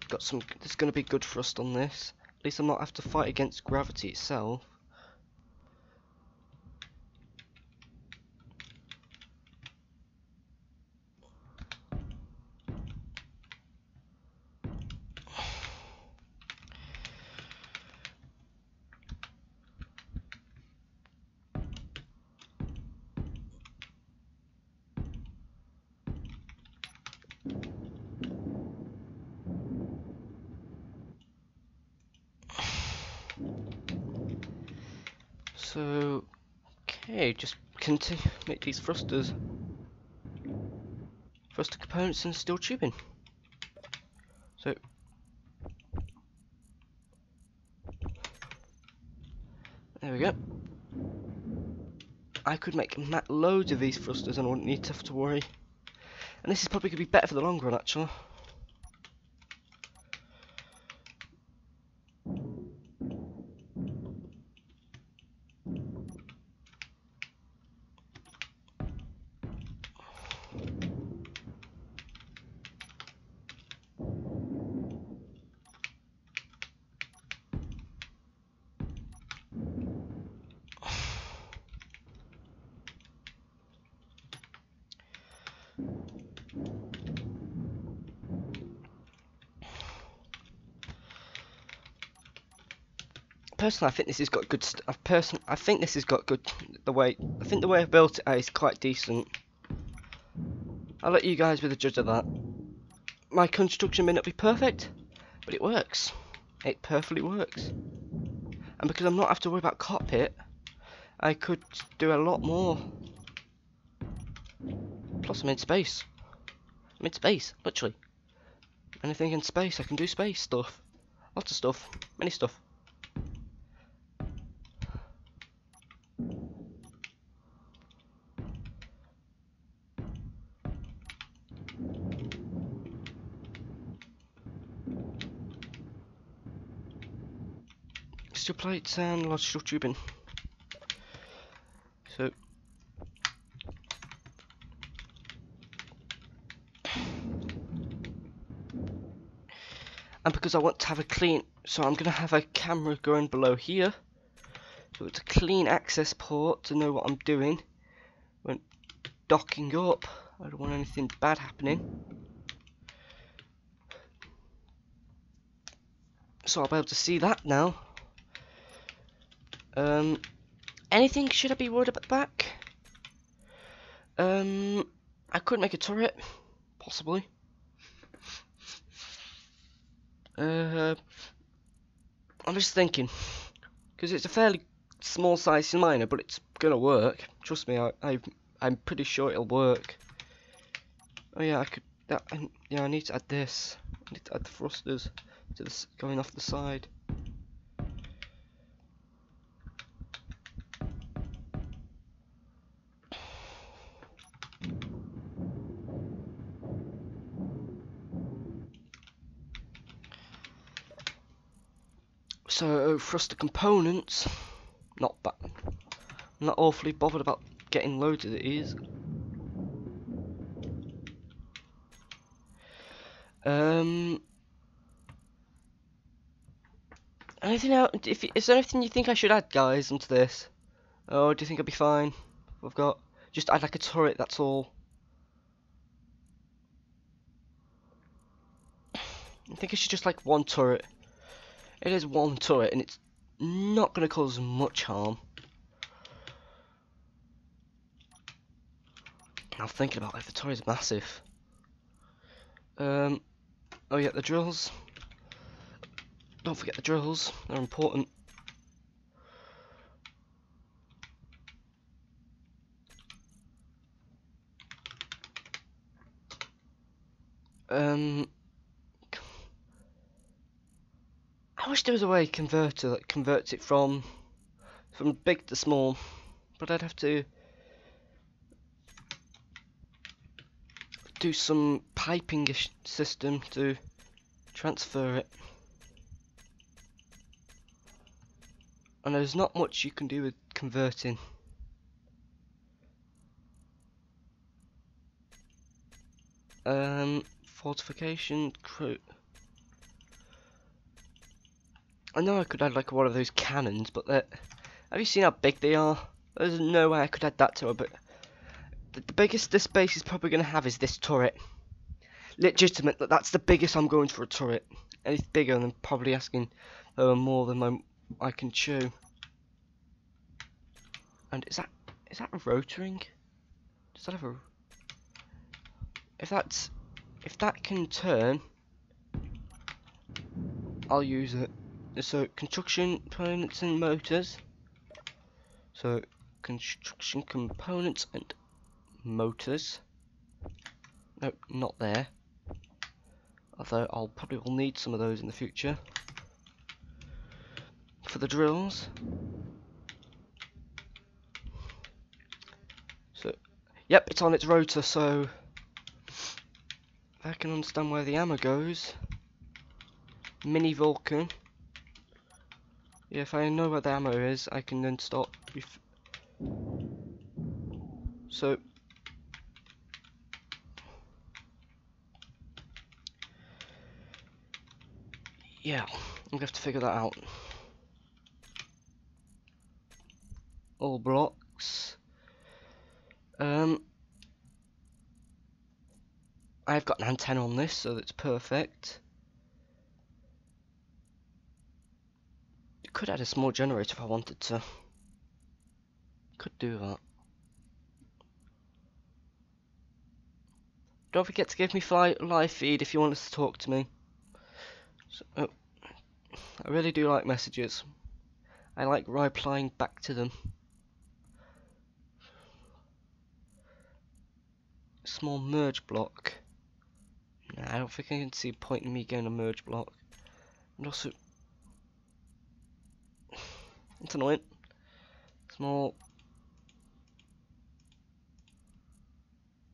Got some. There's going to be good thrust on this. At least I'm not have to fight against gravity itself. So, okay, just continue make these thruster components and steel tubing. So, there we go. I could make loads of these thrusters and I wouldn't need to have to worry. And this is probably going to be better for the long run, actually. Personally, I think this has got good. I think this has got good. I think the way I've built it is quite decent. I'll let you guys be the judge of that. My construction may not be perfect, but it works. It perfectly works. And because I'm not have to worry about cockpit, I could do a lot more. Plus, I'm in space. I'm in space, literally. Anything in space, I can do space stuff. Lots of stuff, many stuff. Steel plates and large steel tubing. So, and because I want to have a clean, so I'm gonna have a camera going below here, so it's a clean access port to know what I'm doing when docking up. I don't want anything bad happening. So I'll be able to see that now. Anything should I be worried about the back? I could make a turret, possibly. I'm just thinking, because it's a fairly small size miner, but it's gonna work. Trust me, I'm pretty sure it'll work. Oh yeah, I could. Yeah, I need to add this. I need to add the thrusters to this going off the side. So thruster components, not awfully bothered about getting loads of these. Anything else? Is there anything you think I should add, guys, onto this? Oh, do you think I'll be fine? I've got just add like a turret. That's all. I think I should just like one turret. It is one turret, and it's not going to cause much harm. I'm thinking about if the turret is massive. Oh yeah, the drills. Don't forget the drills. They're important. I wish there was a way converter that converts it from big to small, but I'd have to do some piping-ish system to transfer it. And there's not much you can do with converting. Fortification crew. I know I could add like one of those cannons, but have you seen how big they are? There's no way I could add that to it, but the biggest this base is probably going to have is this turret. Legitimate, that's the biggest I'm going for a turret. Anything bigger than probably asking more than I can chew. And is that rotoring? Does that have a? If that can turn, I'll use it. So construction components and motors. So construction components and motors. No, not there. Although I'll probably will need some of those in the future. For the drills. So, yep, it's on its rotor, so if I can understand where the ammo goes. Mini Vulcan. Yeah, if I know where the ammo is, I can then start. So, yeah, I'm gonna have to figure that out. All blocks. I've got an antenna on this, so that's perfect. Could add a small generator if I wanted to. Could do that. Don't forget to give me live feed if you want us to talk to me. So, oh, I really do like messages. I like replying back to them. Small merge block. Nah, I don't think I can see a point in me getting a merge block. And also, it's annoying. Small.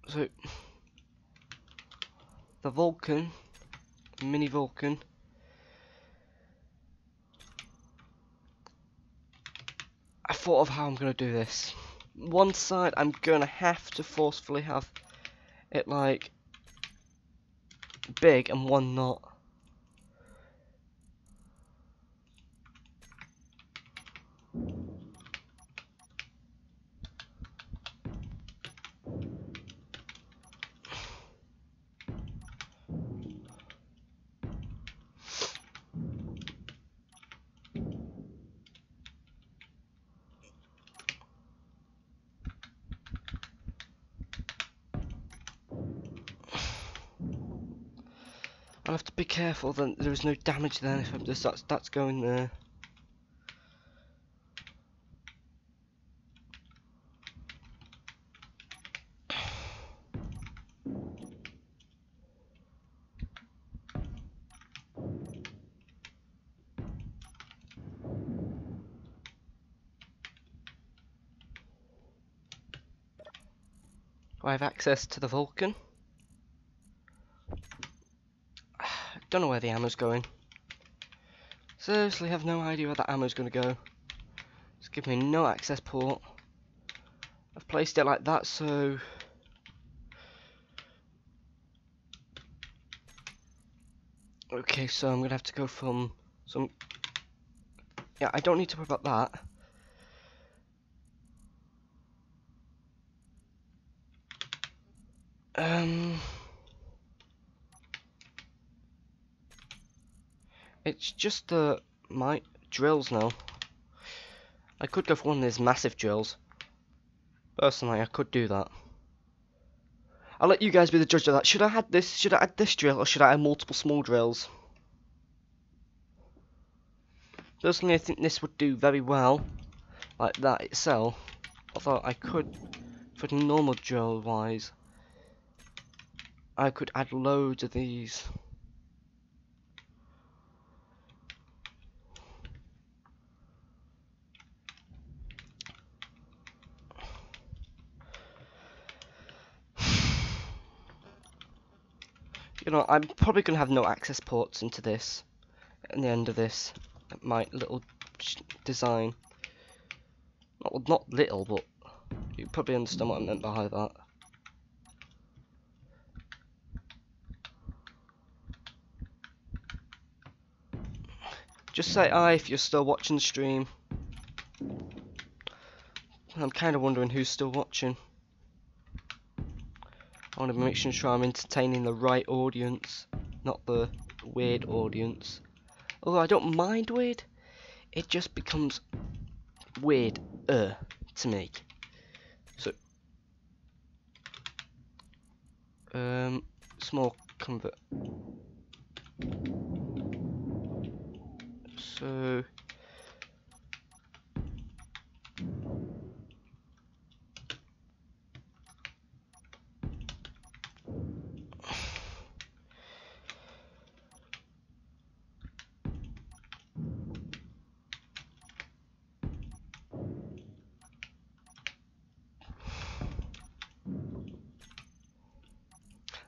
So, the Vulcan, mini Vulcan. I thought of how I'm gonna do this. One side, I'm gonna have to forcefully have it like big, and one not. I'll have to be careful that there is no damage then if I'm just that's going there. Do I have access to the Vulcan? Don't know where the ammo's going. Seriously, have no idea where that ammo's going to go. It's giving me no access port. I've placed it like that, so okay, so I'm gonna have to go from some. Yeah, I don't need to worry about that. It's just my drills now. I could go for one of these massive drills. Personally, I could do that. I'll let you guys be the judge of that. Should I add this? Should I add this drill, or should I add multiple small drills? Personally, I think this would do very well, like that itself. Although I could, for the normal drill wise, I could add loads of these. You know, I'm probably going to have no access ports into this at the end of this, my little design. Not little, but you probably understand what I meant by that. Just say aye if you're still watching the stream. I'm kind of wondering who's still watching. I want to make sure I'm entertaining the right audience, not the weird audience. Although I don't mind weird, it just becomes weird to me. So small convert. So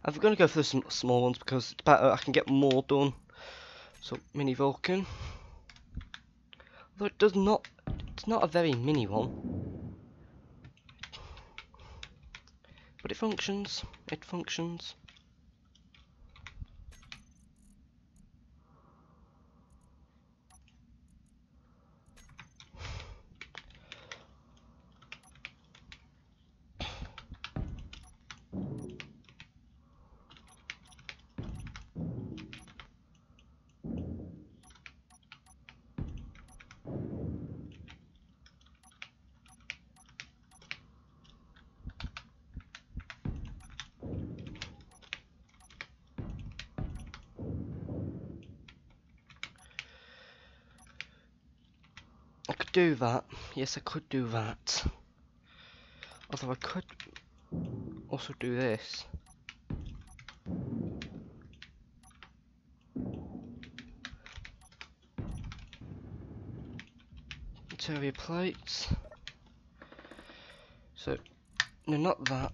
I'm going to go for some small ones because it's better. I can get more done. So mini Vulcan. Although it's not a very mini one, but it functions. It functions. I could do that. Yes, I could do that. Although I could also do this. Interior plates. So, no, not that.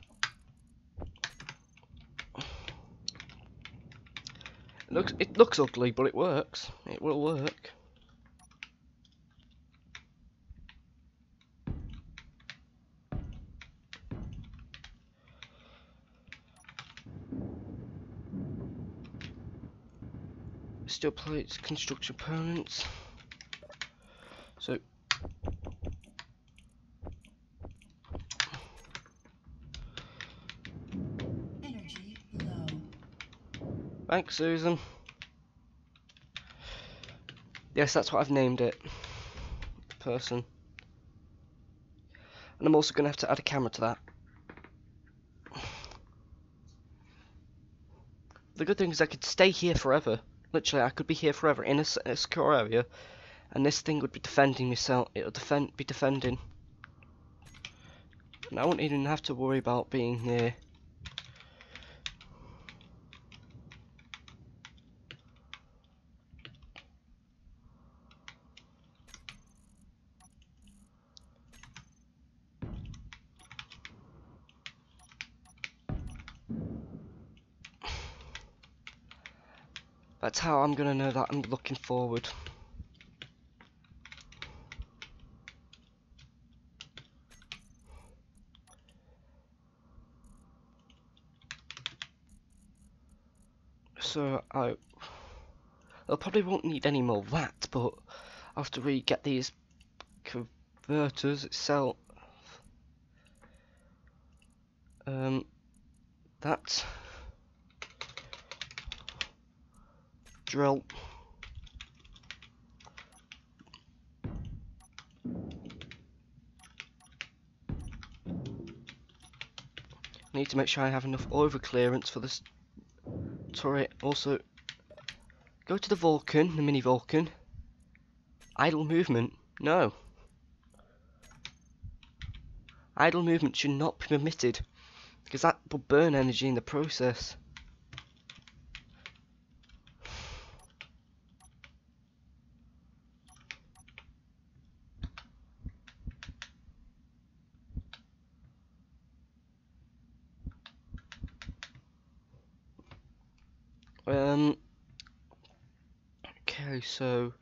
It looks ugly, but it works. It will work. Steel plates, construction components. So Energy low. thanks, Susan. Yes, that's what I've named it. Person. And I'm also going to have to add a camera to that. The good thing is I could stay here forever. Literally, I could be here forever in a secure area, and this thing would be defending myself. It would be defending, and I wouldn't even have to worry about being near. That's how I'm gonna know that I'm looking forward. So I probably won't need any more of that, but I'll have to re-get these converters itself. That drill. Need to make sure I have enough over clearance for this turret. Also, go to the Vulcan, the mini Vulcan. Idle movement, no. Idle movement should not be permitted, because that will burn energy in the process. Okay, so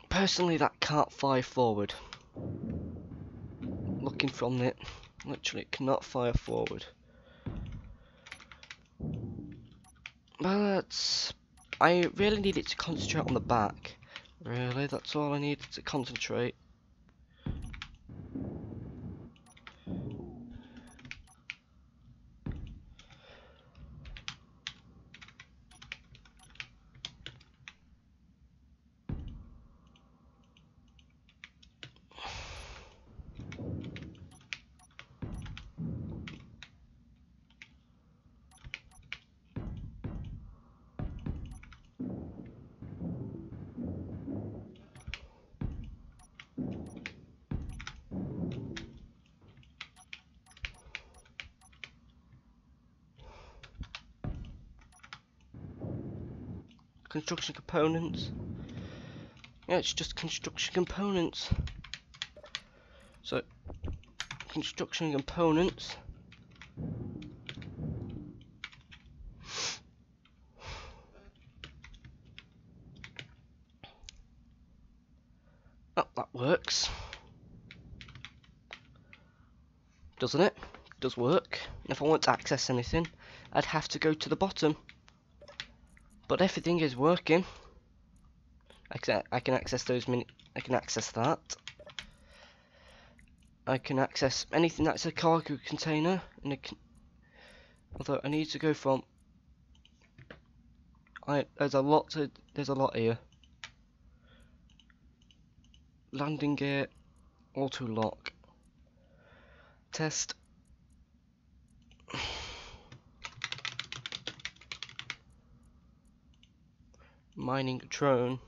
personally that can't fire forward. Looking from it, literally it cannot fire forward. But I really need it to concentrate on the back. Really, that's all I need to concentrate. construction components. Yeah, it's just construction components. So, construction components. Oh, that works. Doesn't it? Does work. If I want to access anything, I'd have to go to the bottom. But everything is working. I can access those I can access that. I can access anything that's a cargo container, and although I need to go from. There's a lot here. Landing gear, auto lock, test. Mining drone.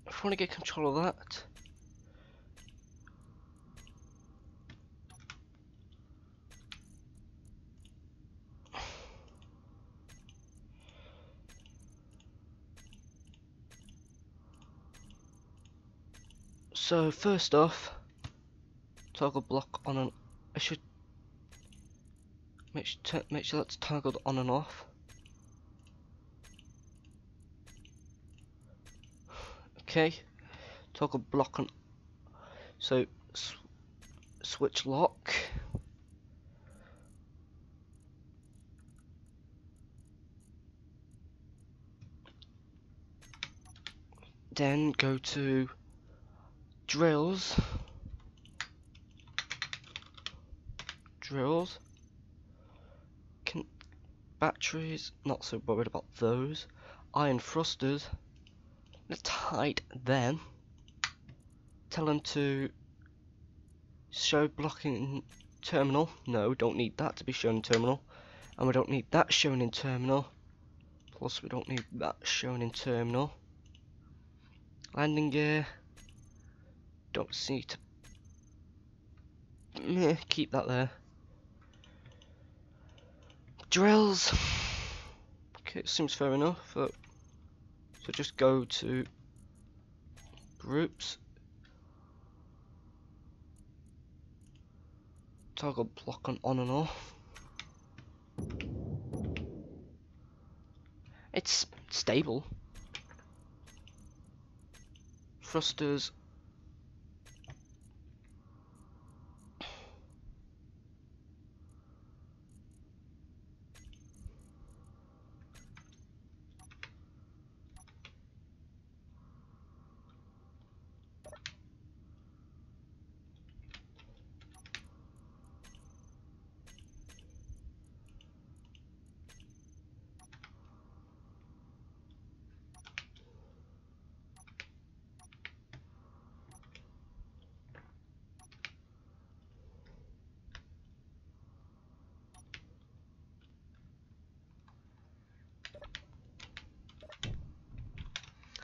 I want to get control of that. So first off, toggle block on and I should make sure that's toggled on and off. Okay, toggle block on. So switch lock. Then go to drills. Batteries, not so worried about those. Iron thrusters. Let's hide them. Tell them to show blocking terminal. No, don't need that to be shown in terminal. And we don't need that shown in terminal. Plus we don't need that shown in terminal. Landing gear. Don't see to keep that there. Drills. Okay, it seems fair enough. So just go to groups. Toggle block on and off. It's stable. Thrusters.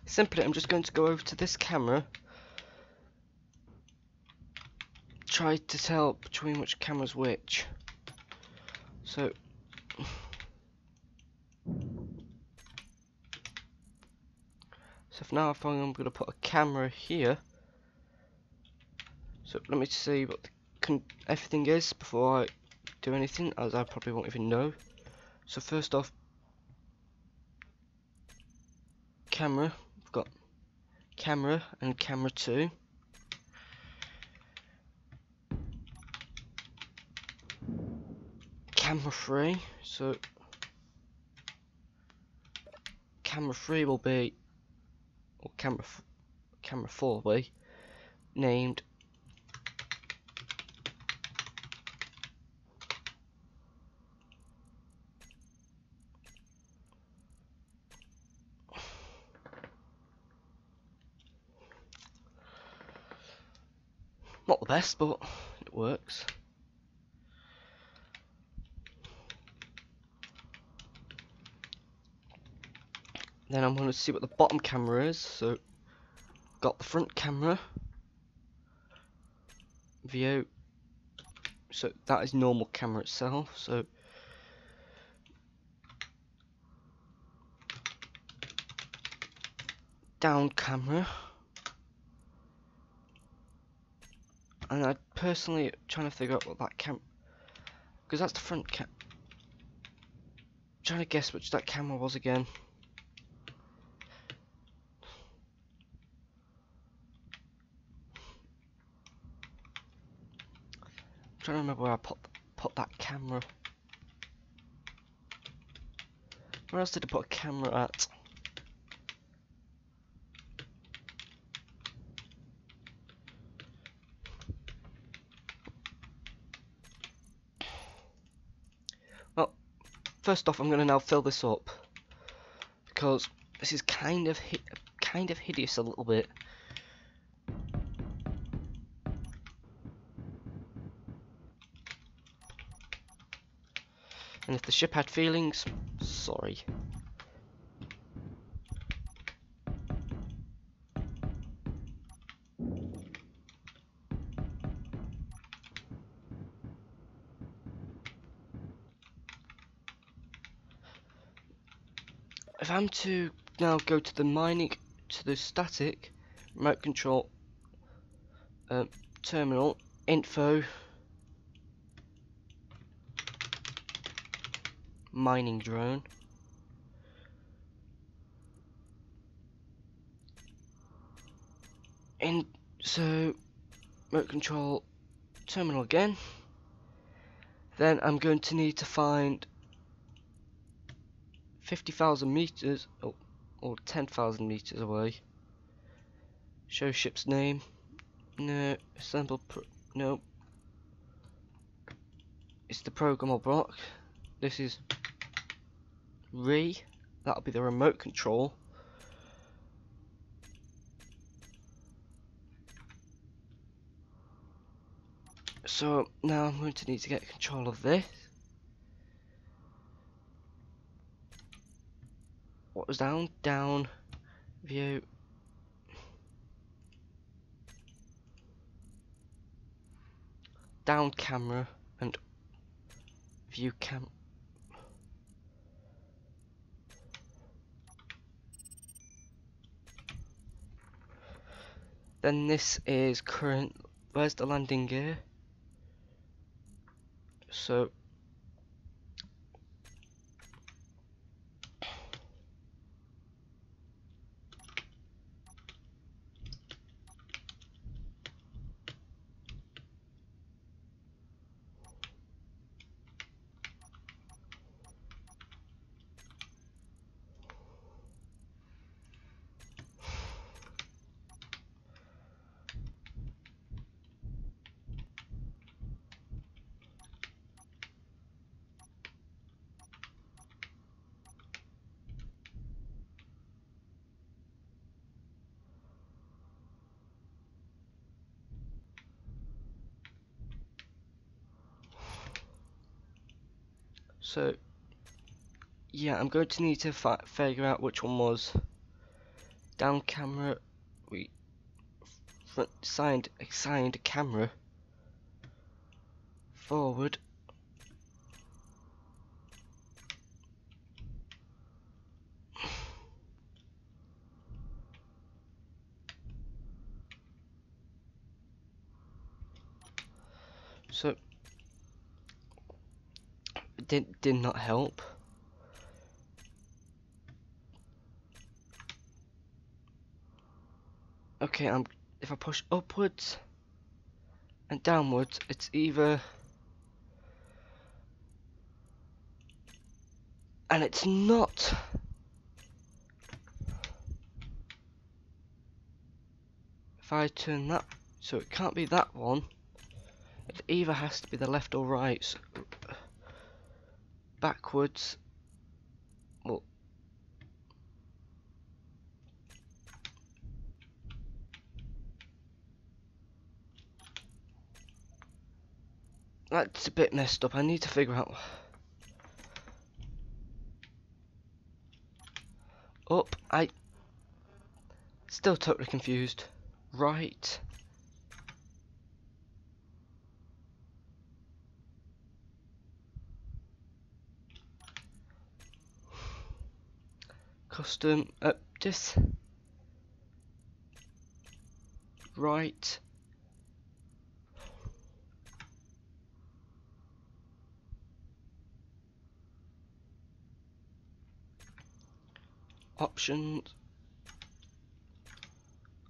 Simply, I'm just going to go over to this camera. Try to tell between which camera's which. So for now, I'm going to put a camera here. So let me see what everything is before I do anything, as I probably won't even know. So first off, camera. We've got camera and camera 2. Camera 3. So camera 3 will be, or camera 4 will be named not the best, but it works. Then I'm going to see what the bottom camera is. So, got the front camera. View. So that is normal camera itself. So down camera. And I personally trying to figure out what that camera, because that's the front cam. Trying to guess which that camera was again. I'm trying to remember where I put that camera. Where else did I put a camera at? Well, first off, I'm going to now fill this up because this is kind of hideous a little bit. And if the ship had feelings, sorry. If I'm to now go to the static remote control terminal info mining drone, and so remote control terminal again, then I'm going to need to find 50,000 meters or 10,000 meters away. Show ship's name. No. Assemble. No. It's the programmable block. This is that'll be the remote control. So now I'm going to need to get control of this. What was down? Down. View. Down camera and view cam. Then this is current. Where's the landing gear? So yeah, I'm going to need to figure out which one was down camera. We assigned camera. Forward. So it did not help. Okay, if I push upwards and downwards, it's either, and it's not. If I turn that, so it can't be that one. It either has to be the left or right. So backwards. Well, that's a bit messed up. I need to figure out. Up I still totally confused. Right. Custom this. Right. Options.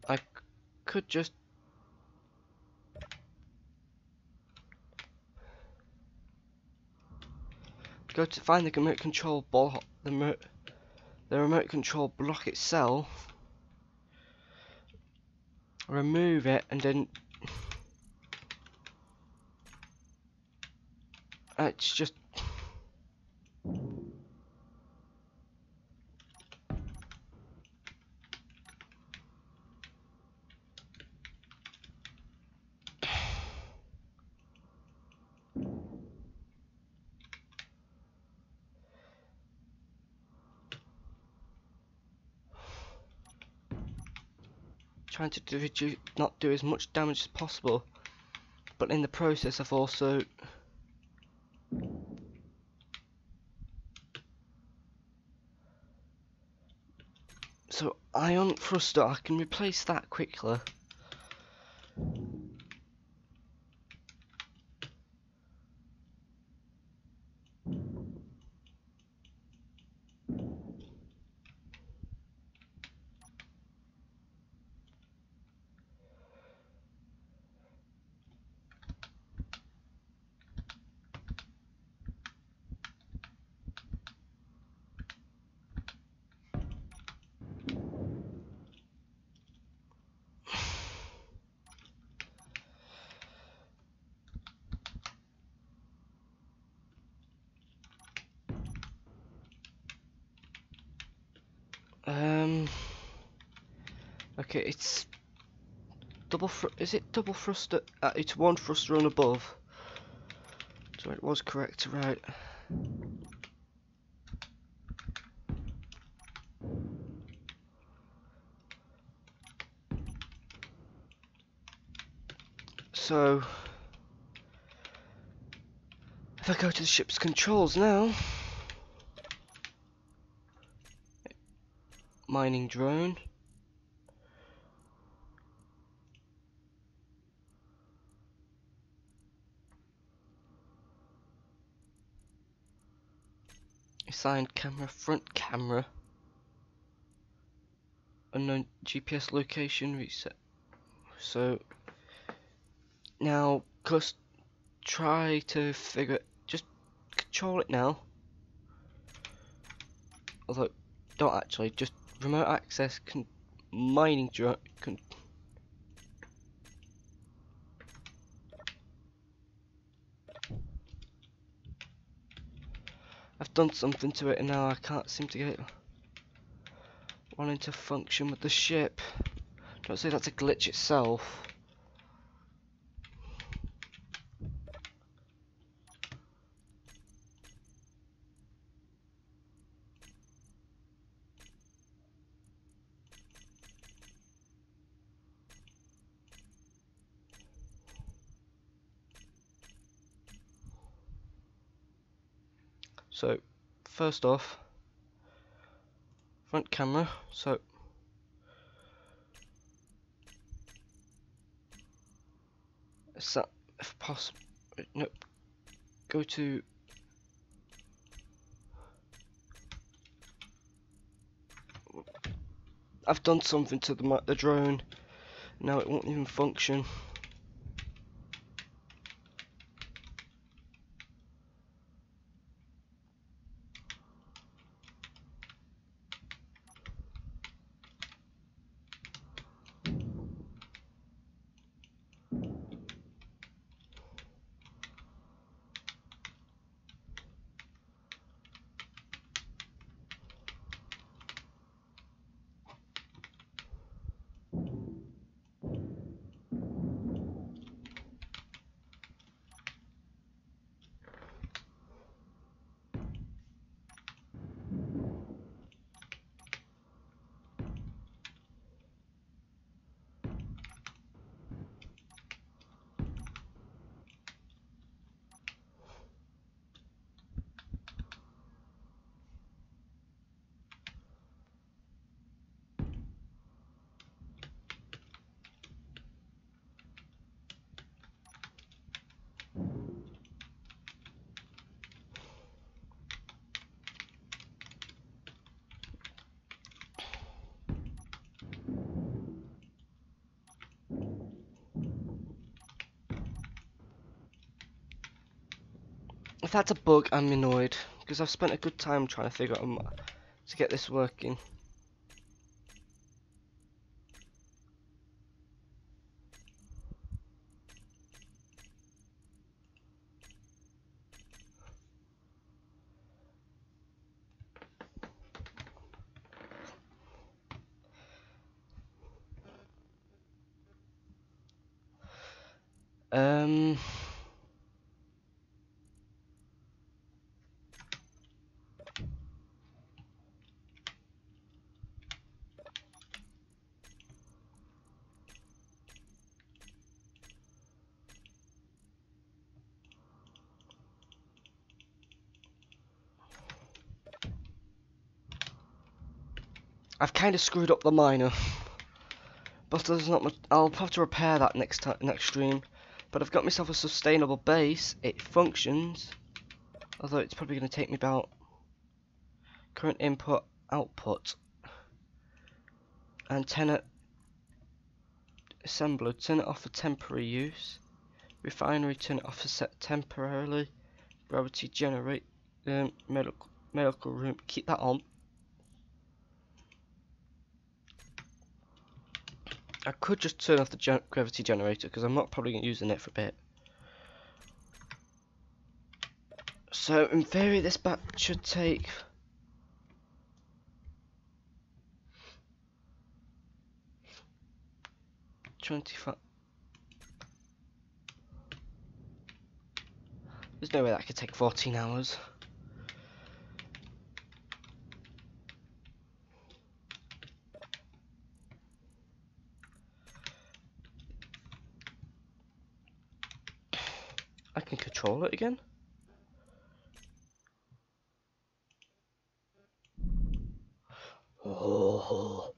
I could just go to find the remote control ball, the remote control block itself, remove it, and then it's just trying to not do as much damage as possible, but in the process I've also so ion thruster, I can replace that quickly. Okay, it's is it double thruster? It's one thruster and above. So it was correct, right? So if I go to the ship's controls now, mining drone. Assigned camera, front camera. Unknown GPS location reset. So now just try to just control it now. Although, don't actually, just remote access mining drone. I've done something to it and now I can't seem to get it wanting to function with the ship. Don't say that's a glitch itself. So, first off, front camera. So, if possible, nope. Go to I've done something to the drone. Now it won't even function. that's a bug, I'm annoyed because I've spent a good time trying to figure out to get this working. I've kind of screwed up the miner, but there's not much. I'll have to repair that next stream. But I've got myself a sustainable base. It functions, although it's probably going to take me about current input output. Antenna assembler, turn it off for temporary use. Refinery, turn it off for set temporarily. Gravity generate, medical room, keep that on. I could just turn off the gravity generator because I'm not probably going to use it for a bit. So in theory this batch should take 25. There's no way that could take 14 hours. I can control it again. Oh,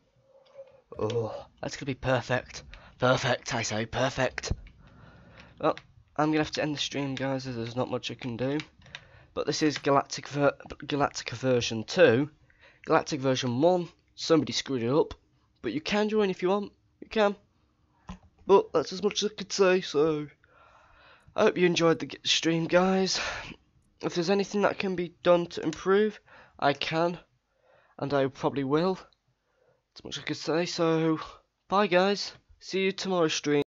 that's gonna be perfect. Perfect, I say, perfect. Well, I'm gonna have to end the stream, guys, as there's not much I can do. But this is Galactica version 2. Galactic version 1, somebody screwed it up. But you can join if you want, you can. But that's as much as I could say, so I hope you enjoyed the stream, guys. If there's anything that can be done to improve, I can, and I probably will. That's much I could say, so bye guys. See you tomorrow stream.